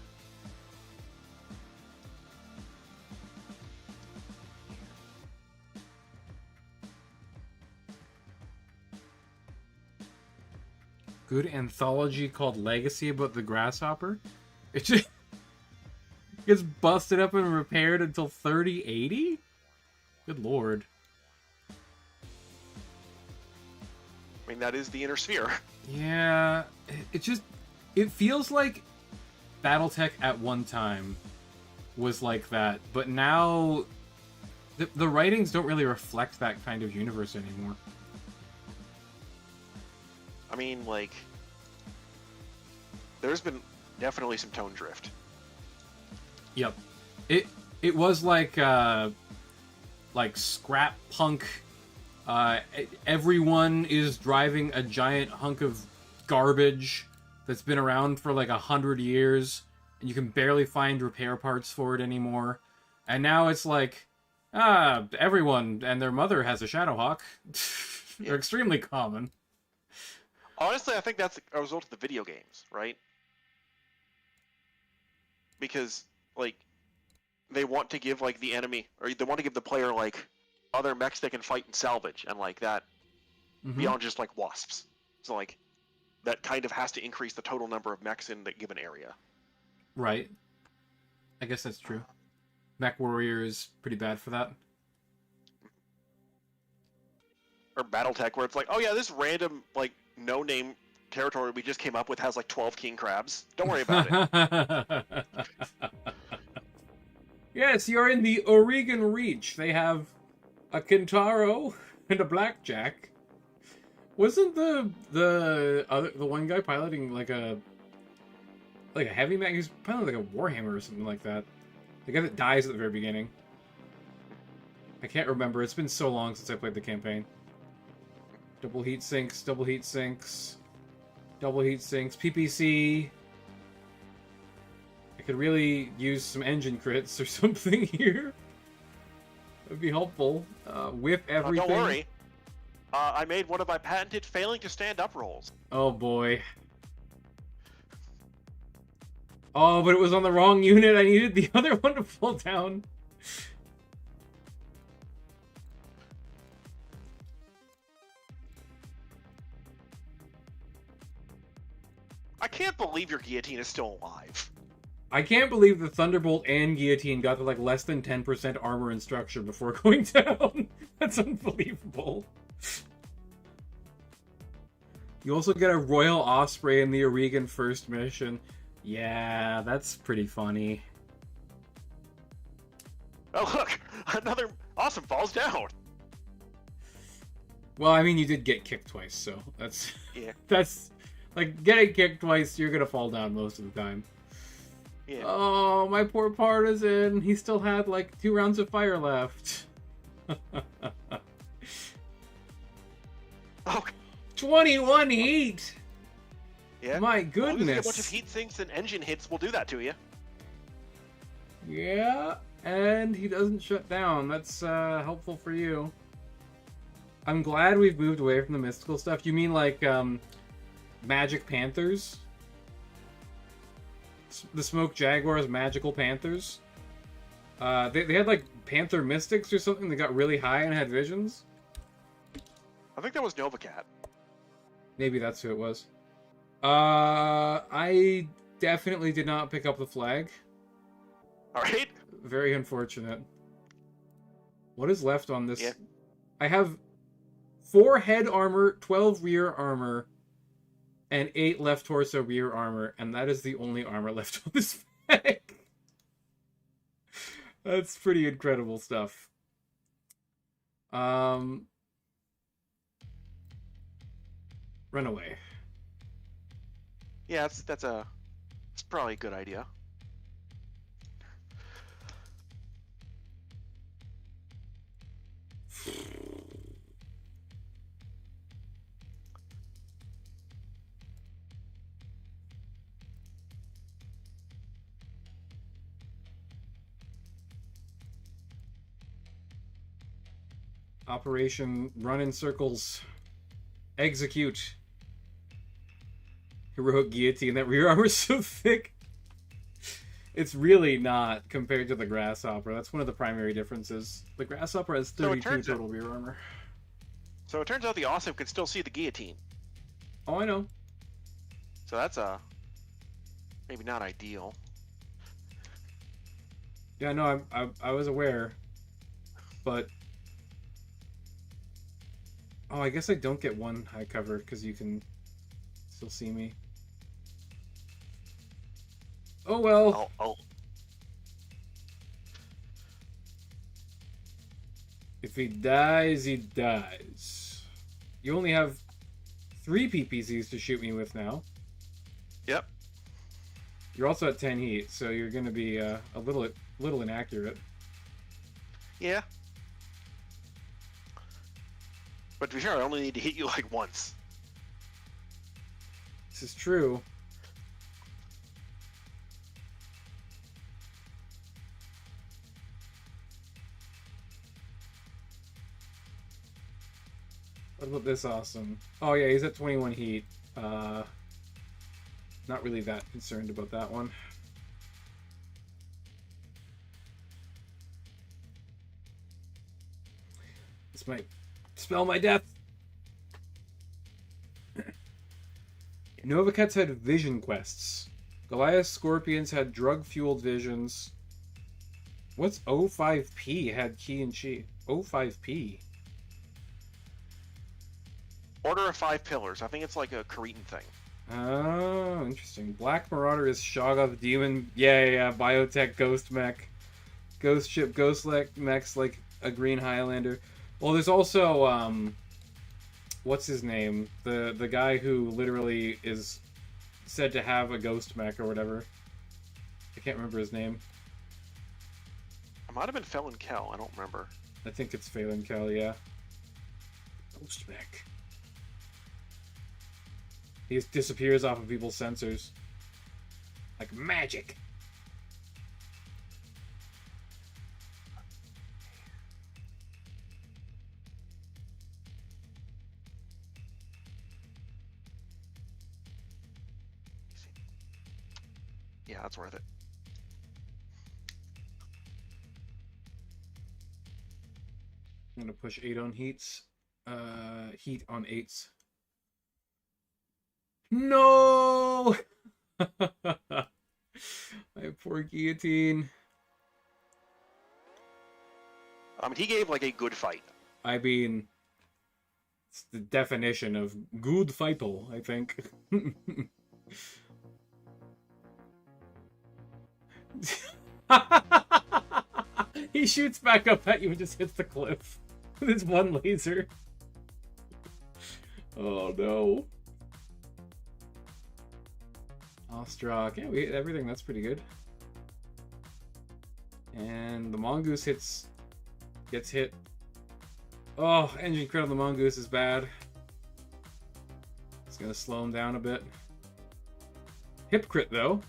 good anthology called Legacy about the grasshopper. It just gets busted up and repaired until 3080? Good lord. I mean, that is the inner sphere. Yeah, it feels like Battletech at one time was like that, but now the writings don't really reflect that kind of universe anymore. I mean, like, there's been definitely some tone drift. Yep. It was like scrap punk. Everyone is driving a giant hunk of garbage that's been around for like 100 years, and you can barely find repair parts for it anymore. And now it's like, everyone and their mother has a Shadowhawk. They're extremely common. Honestly, I think that's a result of the video games, right? Because, like, they want to give, like, the enemy, or they want to give the player, like, other mechs they can fight and salvage, and, like, that, beyond just, like, wasps. So, like, that kind of has to increase the total number of mechs in the given area. Right. I guess that's true. Mech Warrior is pretty bad for that. Or Battletech, where it's like, oh yeah, this random, like, no-name territory we just came up with has, like, 12 king crabs. Don't worry about it. Yes, you're in the Oregon Reach. They have a Kintaro and a Blackjack. Wasn't the one guy piloting like a heavy mech? He was piloting like a Warhammer or something like that. The guy that dies at the very beginning. I can't remember. It's been so long since I played the campaign. Double heat sinks, double heat sinks, double heat sinks, PPC. I could really use some engine crits or something here. That'd be helpful. Whip everything. Don't worry. I made one of my patented failing to stand up rolls. Oh boy. Oh, but it was on the wrong unit. I needed the other one to fall down. I can't believe your guillotine is still alive. I can't believe the Thunderbolt and Guillotine got to like less than 10% armor and structure before going down. That's unbelievable. You also get a Royal Osprey in the Oregon first mission. Yeah, that's pretty funny. Oh look, another awesome falls down. Well, I mean, you did get kicked twice, so that's Yeah. that's like getting kicked twice. You're gonna fall down most of the time. Yeah. Oh, my poor partisan. He still had like 2 rounds of fire left. Oh. 21 heat. Yeah. My Losing goodness. a bunch of heat sinks and engine hits will do that to you. Yeah, and he doesn't shut down. That's helpful for you. I'm glad we've moved away from the mystical stuff. You mean like Magic Panthers? The Smoke Jaguars Magical Panthers? They had like Panther Mystics or something that got really high and had visions? I think that was Novacat. Maybe that's who it was. I definitely did not pick up the flag. Alright. Very unfortunate. What is left on this? Yeah. I have 4 head armor, 12 rear armor, and 8 left torso rear armor, and that is the only armor left on this flag. That's pretty incredible stuff. Run away. Yeah, that's probably a good idea. Operation Run in Circles. Execute. Heroic Guillotine. That rear armor is so thick. It's really not compared to the Grasshopper. That's one of the primary differences. The Grasshopper has 32 total rear armor. So it turns out the Awesome can still see the guillotine. Oh, I know. So that's maybe not ideal. Yeah, no, I was aware, but oh, I guess I don't get one high cover because you can still see me. Oh well. Oh. If he dies, he dies. You only have 3 PPCs to shoot me with now. Yep. You're also at 10 heat, so you're going to be a little inaccurate. Yeah. But to be fair, I only need to hit you like once. This is true. What about this awesome? Oh yeah, he's at 21 heat. Not really that concerned about that one. This might spell my death. Novacats had vision quests. Goliath Scorpions had drug-fueled visions. What's O5P had key and chi? O5P? Order of 5 Pillars. I think it's like a Cretan thing. Oh, interesting. Black Marauder is Shoggoth Demon. Yeah, Biotech Ghost Mech. Ghost Ship, Ghost Mechs like a Green Highlander. Well, there's also, what's his name? The guy who literally is said to have a Ghost Mech or whatever. I can't remember his name. It might have been Felon Kel. I don't remember. I think it's Phelan Kel, yeah. Ghost Mech. He just disappears off of people's sensors. Like magic. Yeah, that's worth it. I'm gonna push 8 on heats. Heat on 8s. No! My poor guillotine. He gave like a good fight. I mean, it's the definition of good fightle, I think. He shoots back up at you and just hits the cliff with his one laser. Oh no. Ostrak. Yeah, we hit everything. That's pretty good. And the Mongoose gets hit. Oh, engine crit on the Mongoose is bad. It's gonna slow him down a bit. Hip crit though.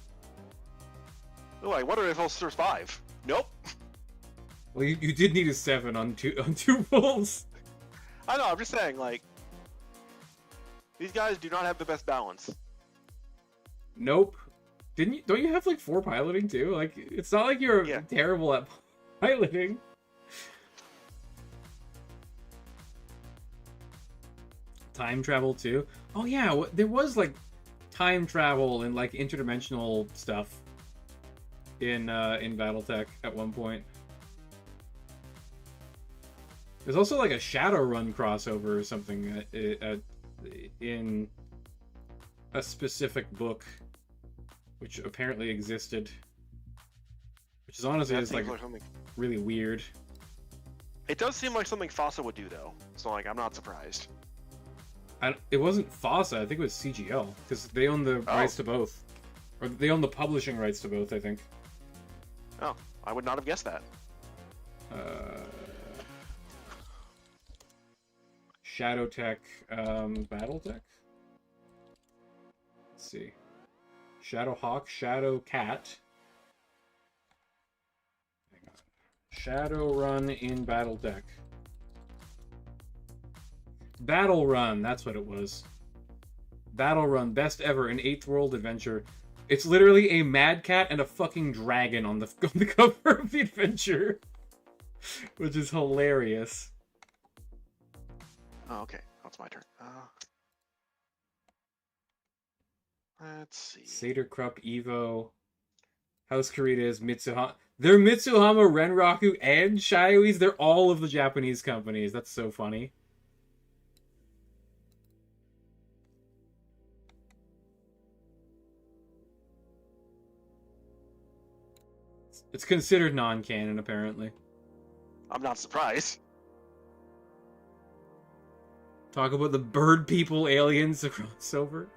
Oh, I wonder if he'll survive. Nope. Well, you did need a 7 on two rolls. I know. I'm just saying, like, these guys do not have the best balance. Nope. Don't you have like 4 piloting too? Like, it's not like you're terrible at piloting. Time travel too. Oh yeah, there was like time travel and like interdimensional stuff in Battletech at one point. There's also like a Shadowrun crossover or something in a specific book, which apparently existed. Which is honestly just like really weird. It does seem like something FASA would do though, so like I'm not surprised. It wasn't FASA, I think it was CGL, because they own the rights to both. Or they own the publishing rights to both, I think. Oh, I would not have guessed that. Shadowtech, Battletech? Let's see. Shadowhawk, Shadowcat. Hang on. Shadowrun in Battletech. Battle Run, that's what it was. Battle Run, best ever, an 8th world adventure. It's literally a mad cat and a fucking dragon on the cover of the adventure. Which is hilarious. Oh, okay. That's my turn. Let's see. Seder Krupp Evo. House Karita is Mitsuhama. They're Mitsuhama, Renraku, and Shiois. They're all of the Japanese companies. That's so funny. It's considered non-canon, apparently. I'm not surprised. Talk about the bird people aliens crossover.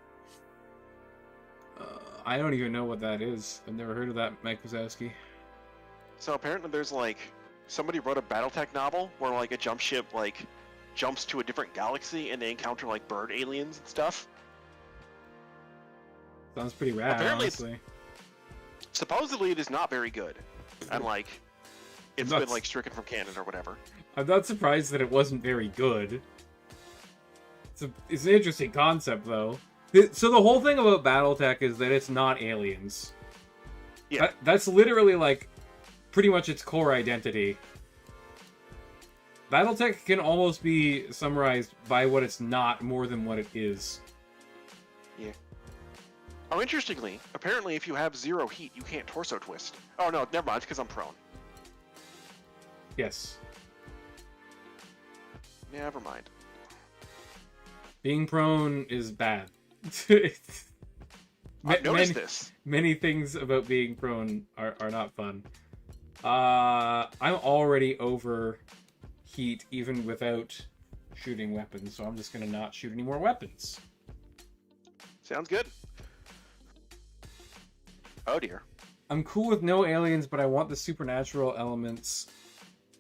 I don't even know what that is. I've never heard of that, Mike Wazowski. So apparently there's like somebody wrote a BattleTech novel where like a jump ship like jumps to a different galaxy and they encounter like bird aliens and stuff. Sounds pretty rad, Apparently honestly. Supposedly it is not very good, and like it's been like stricken from canon or whatever. I'm not surprised that it wasn't very good. It's an interesting concept, though. So the whole thing about Battletech is that it's not aliens. Yeah. That's literally, like, pretty much its core identity. Battletech can almost be summarized by what it's not more than what it is. Yeah. Oh, interestingly, apparently if you have 0 heat, you can't torso twist. Oh no, never mind, it's because I'm prone. Yes. Never mind. Being prone is bad. I've noticed this. Many things about being prone are not fun. I'm already over heat even without shooting weapons, so I'm just gonna not shoot any more weapons. Sounds good. Oh dear. I'm cool with no aliens, but I want the supernatural elements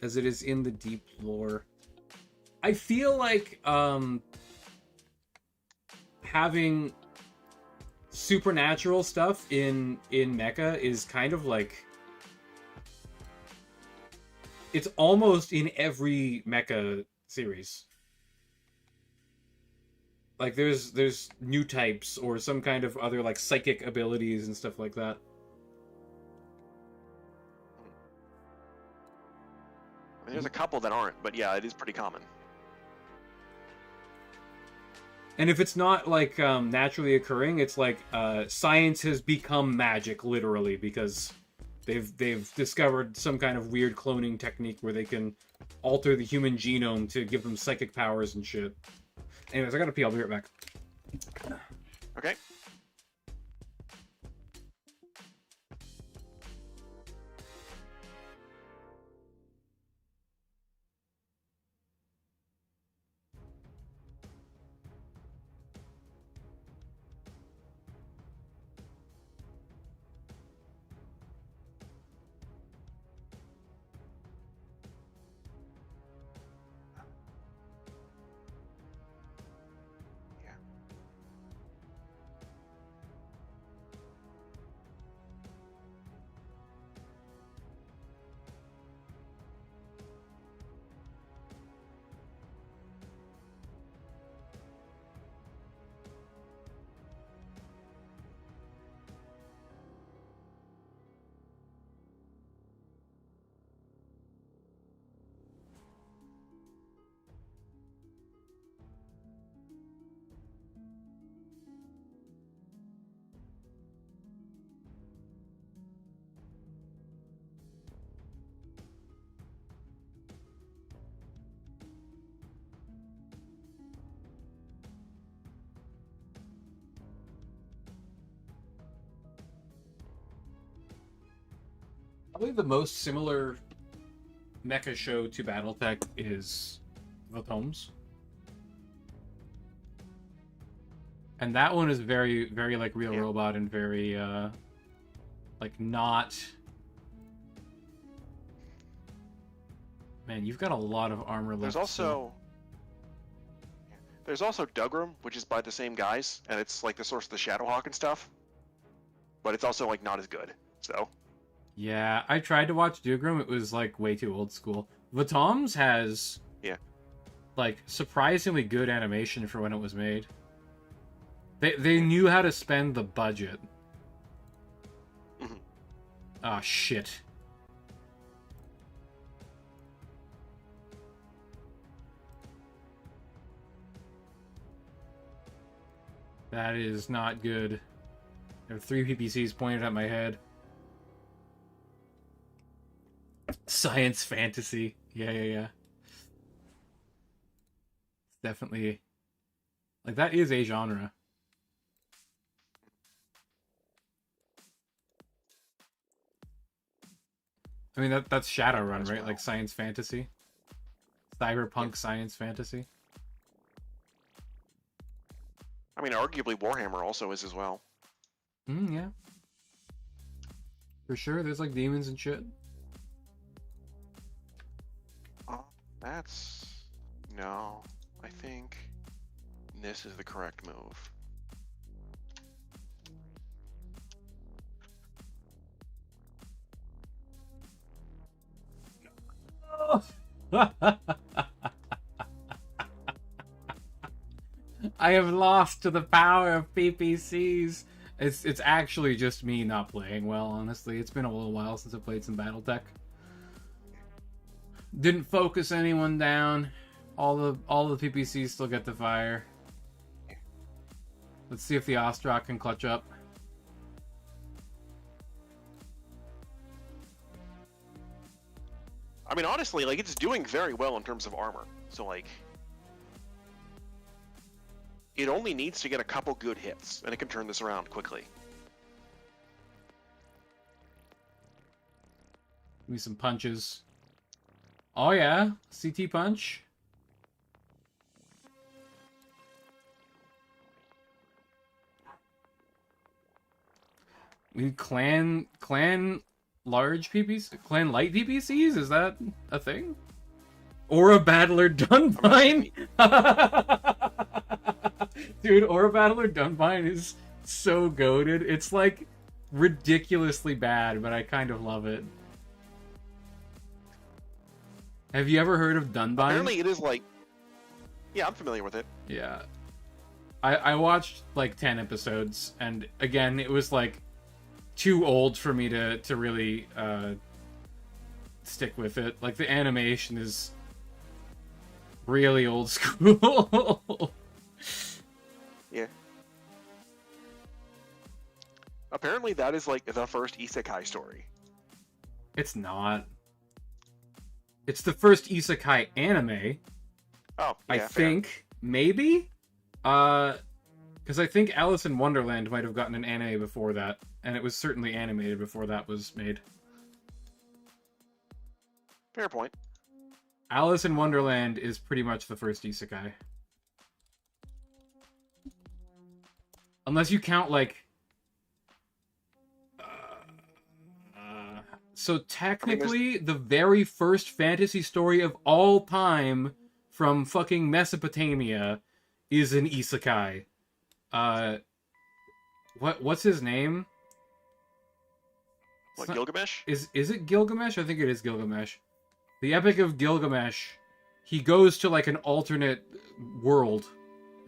as it is in the deep lore. I feel like having supernatural stuff in mecha is kind of like, it's almost in every mecha series. Like there's new types or some kind of other like psychic abilities and stuff like that. I mean, there's a couple that aren't, but yeah, it is pretty common. And if it's not like naturally occurring, it's like science has become magic, literally, because they've discovered some kind of weird cloning technique where they can alter the human genome to give them psychic powers and shit. Anyways, I gotta pee. I'll be right back. Okay. Probably the most similar mecha show to Battletech is Votoms. And that one is very, very like Real Robot and very, like not... Man, you've got a lot of armor left. There's also Dugram, which is by the same guys, and it's like the source of the Shadowhawk and stuff. But it's also like not as good, so... Yeah, I tried to watch Dugram. It was like way too old school. Votoms has like surprisingly good animation for when it was made. They knew how to spend the budget. Ah, shit. That is not good. There are 3 PPCs pointed at my head. Science fantasy. Yeah. Definitely. Like, that is a genre. I mean, that's Shadowrun, right? Well. Like, science fantasy. Cyberpunk science fantasy. I mean, arguably Warhammer also is as well. Yeah. For sure, there's, like, demons and shit. That's... No. I think this is the correct move. I have lost to the power of PPCs. It's actually just me not playing well, honestly. It's been a little while since I played some Battletech. Didn't focus anyone down. All the PPCs still get the fire. Let's see if the Ostrak can clutch up. I mean, honestly, like, it's doing very well in terms of armor. So, like, it only needs to get a couple good hits, and it can turn this around quickly. Give me some punches. Oh yeah, CT punch. We clan large PPC, clan light PPCs. Is that a thing? Aura Battler Dunbine. Dude, Aura Battler Dunbine is so goated. It's like ridiculously bad, but I kind of love it. Have you ever heard of Dunbine? Apparently it is like... Yeah, I'm familiar with it. Yeah. I watched like 10 episodes, and again, it was like too old for me to really stick with it. Like, the animation is really old school. Yeah. Apparently that is like the first isekai story. It's not. It's the first isekai anime. Oh, yeah, I fair. think. Maybe? Because I think Alice in Wonderland might have gotten an anime before that, and it was certainly animated before that was made. Fair point. Alice in Wonderland is pretty much the first isekai. Unless you count, like... So technically, the very first fantasy story of all time from fucking Mesopotamia is an isekai. What's his name? What, Gilgamesh? Is it Gilgamesh? I think it is Gilgamesh. The Epic of Gilgamesh. He goes to like an alternate world.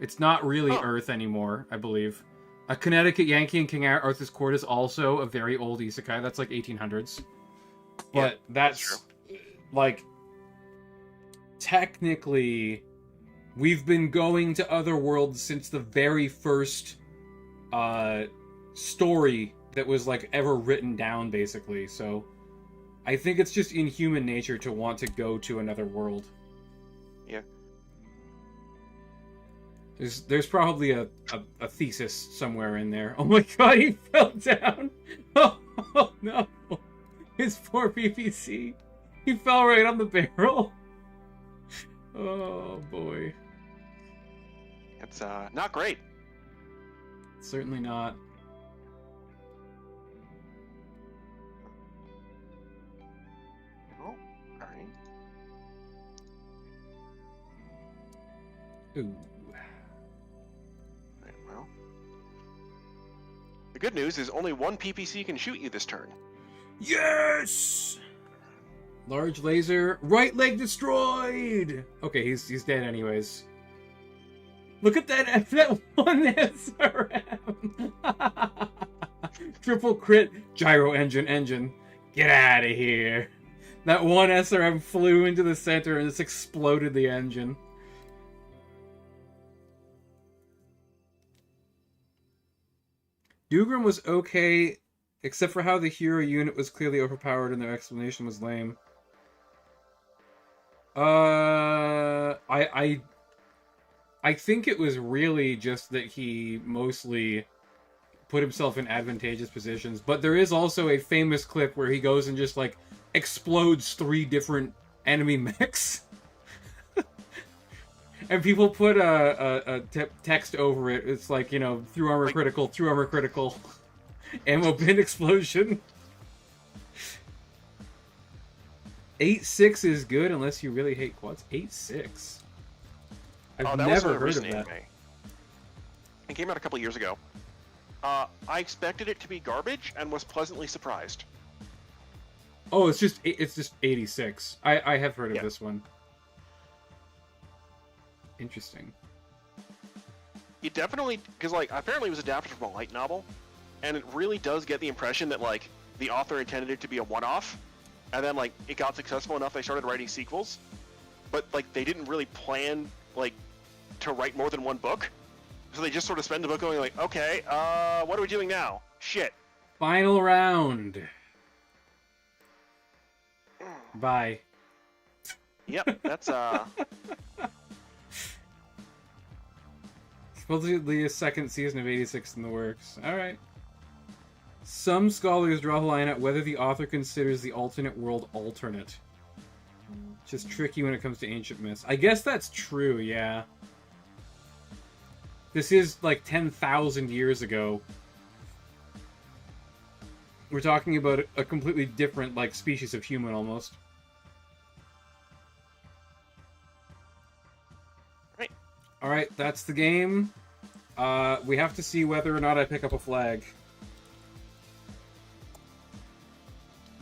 It's not really Earth anymore, I believe. A Connecticut Yankee and King Arthur's Court is also a very old isekai. That's like 1800s. But that's like, technically, we've been going to other worlds since the very first story that was like ever written down, basically. So I think it's just in human nature to want to go to another world. Yeah. There's probably a thesis somewhere in there. Oh my god, he fell down! Oh no! His poor PPC. He fell right on the barrel. Oh boy. It's not great. Certainly not. Oh, alright. Ooh. Right, well. The good news is only one PPC can shoot you this turn. Yes! Large laser, right leg destroyed! Okay, he's dead anyways. Look at that one SRM! Triple crit, gyro engine. Get out of here. That one SRM flew into the center and just exploded the engine. Dougram was okay, except for how the hero unit was clearly overpowered and their explanation was lame. I think it was really just that he mostly put himself in advantageous positions, but there is also a famous clip where he goes and just, like, explodes 3 different enemy mechs. And people put a text over it. It's like, you know, through armor critical, ammo bin explosion. 8.6 is good unless you really hate quads. 8.6. I've never heard of that. Anime. It came out a couple years ago. I expected it to be garbage and was pleasantly surprised. Oh, it's just 86. I have heard of this one. Interesting. It definitely, because like apparently it was adapted from a light novel, and it really does get the impression that like the author intended it to be a one-off, and then like it got successful enough they started writing sequels, but like they didn't really plan like to write more than one book, so they just sort of spend the book going like, okay, what are we doing now? Shit. Final round. Bye. Yep, that's Supposedly a second season of 86 in the works. Alright. Some scholars draw the line at whether the author considers the alternate world alternate. Just tricky when it comes to ancient myths. I guess that's true, yeah. This is like 10,000 years ago. We're talking about a completely different, like, species of human, almost. right. Alright, that's the game. We have to see whether or not I pick up a flag.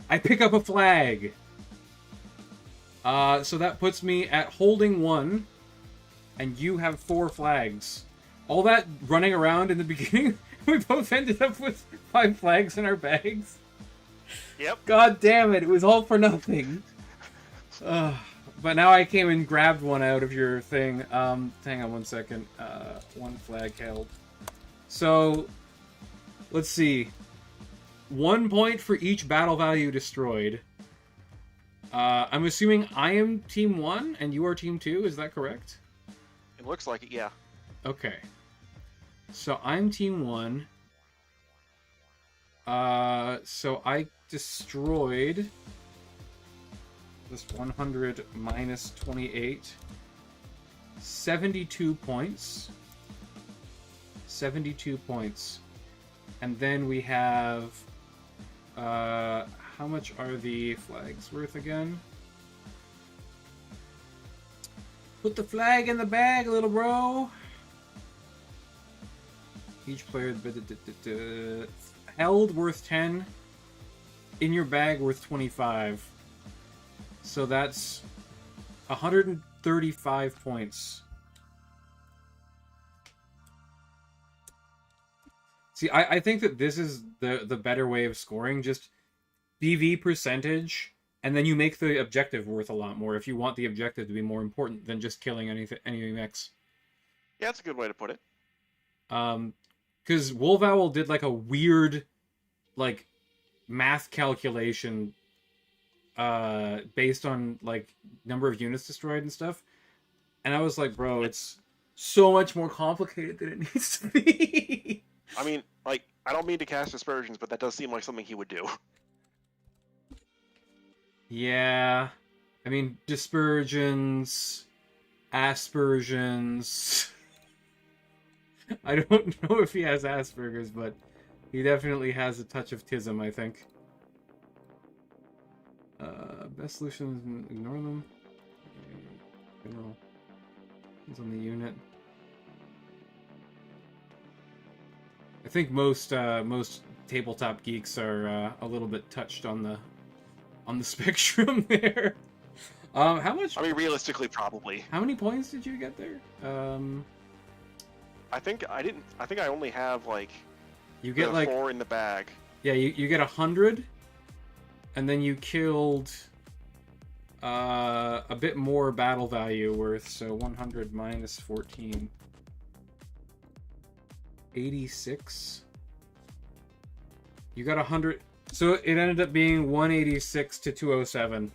I pick up a flag! So that puts me at holding 1, and you have 4 flags. All that running around in the beginning, we both ended up with 5 flags in our bags. Yep. God damn it, it was all for nothing. But now I came and grabbed one out of your thing. Hang on one second. 1 flag held. So, let's see. 1 point for each battle value destroyed. I'm assuming I am Team 1 and you are Team 2, is that correct? It looks like it, yeah. Okay. So I'm Team 1. So I destroyed this 100 minus 28. 72 points. 72 points. And then we have... how much are the flags worth again? Put the flag in the bag, little bro! Each player held worth 10. In your bag worth 25. So that's 135 points. See, I think that this is the better way of scoring. Just BV percentage, and then you make the objective worth a lot more if you want the objective to be more important than just killing any mechs. Yeah, that's a good way to put it. Because Wolf Owl did like a weird, like, math calculation based on like number of units destroyed and stuff, and I was like, bro, it's so much more complicated than it needs to be. I mean, like, I don't mean to cast aspersions, but that does seem like something he would do. Yeah, I mean, dispersions, aspersions. I don't know if he has Asperger's, but he definitely has a touch of tism, I think. Best solution is ignore them. He's on the unit. I think most tabletop geeks are a little bit touched on the spectrum there. How much? I mean, realistically, probably. How many points did you get there? I think I didn't. I think I only have like. You get like 4 in the bag. Yeah, you get 100, and then you killed a bit more battle value worth. So 100 minus 14. 86. You got 100. So it ended up being 186 to 207.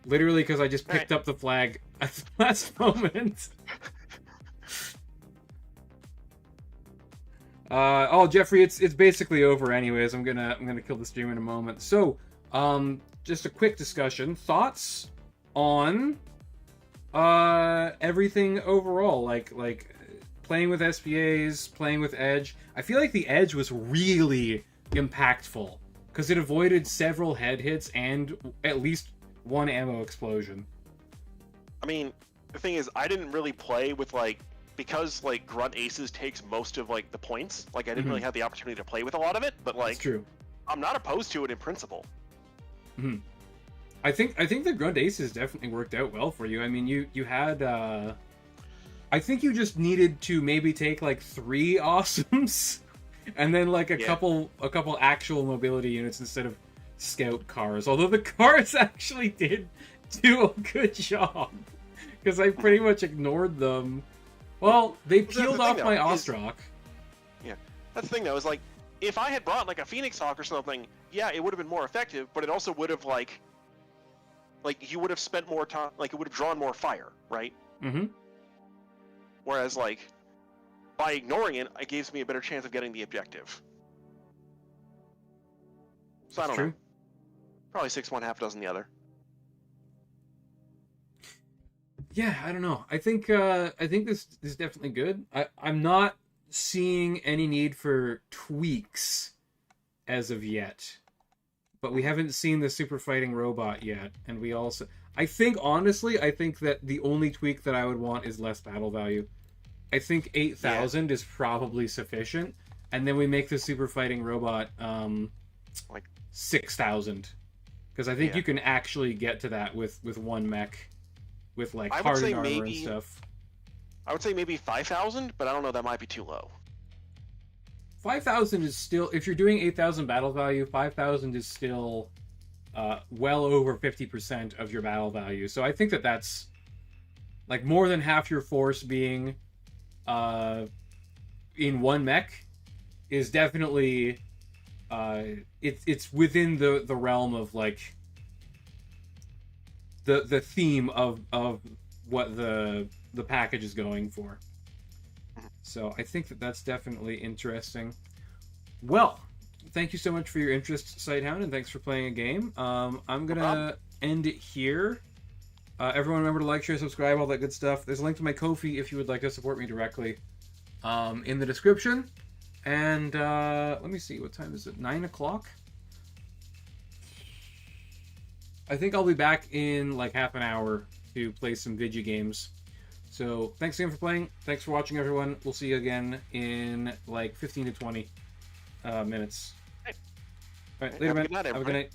Literally, because I just picked up the flag at the last moment. Oh, Jeffrey, it's basically over anyways. I'm gonna kill the stream in a moment. So, just a quick discussion. Thoughts on everything overall, like playing with SPAs, playing with Edge. I feel like the Edge was really impactful because it avoided several head hits and at least one ammo explosion. I mean, the thing is, I didn't really play with because Grunt Aces takes most of the points. I didn't really have the opportunity to play with a lot of it, but That's true. I'm not opposed to it in principle. Mm-hmm. I think the Grunt Aces definitely worked out well for you. I mean, you had I think you just needed to maybe take 3 awesomes and then a couple actual mobility units instead of scout cars. Although the cars actually did do a good job because I pretty much ignored them. Well, they peeled off my Ostrak. Yeah, that's the thing though, is if I had brought a Phoenix Hawk or something, yeah, it would have been more effective, but it also would have you would have spent more time, it would have drawn more fire, right? Mm-hmm. Whereas by ignoring it, it gives me a better chance of getting the objective. So I don't know. Probably 6 one, half dozen the other. Yeah, I don't know. I think this is definitely good. I'm not seeing any need for tweaks as of yet. But we haven't seen the super fighting robot yet, and we also I think that the only tweak that I would want is less battle value. I think 8,000 is probably sufficient, and then we make the super fighting robot 6,000. Because I think you can actually get to that with one mech. With hardened armor and stuff. I would say maybe 5,000, but I don't know, that might be too low. 5,000 is still, if you're doing 8,000 battle value, 5,000 is still well over 50% of your battle value. So I think that's more than half your force being in one mech is definitely it's within the realm of the theme of what the package is going for. So I think that's definitely interesting. Well, thank you so much for your interest, Sighthound, and thanks for playing a game. I'm gonna end it here. Everyone remember to like, share, subscribe, all that good stuff. There's a link to my Ko-fi if you would like to support me directly in the description. And let me see, what time is it? 9 o'clock? I think I'll be back in half an hour to play some Vigi games. So thanks again for playing. Thanks for watching, everyone. We'll see you again in 15 to 20 minutes. Hey. All right, later, man. Have a good night.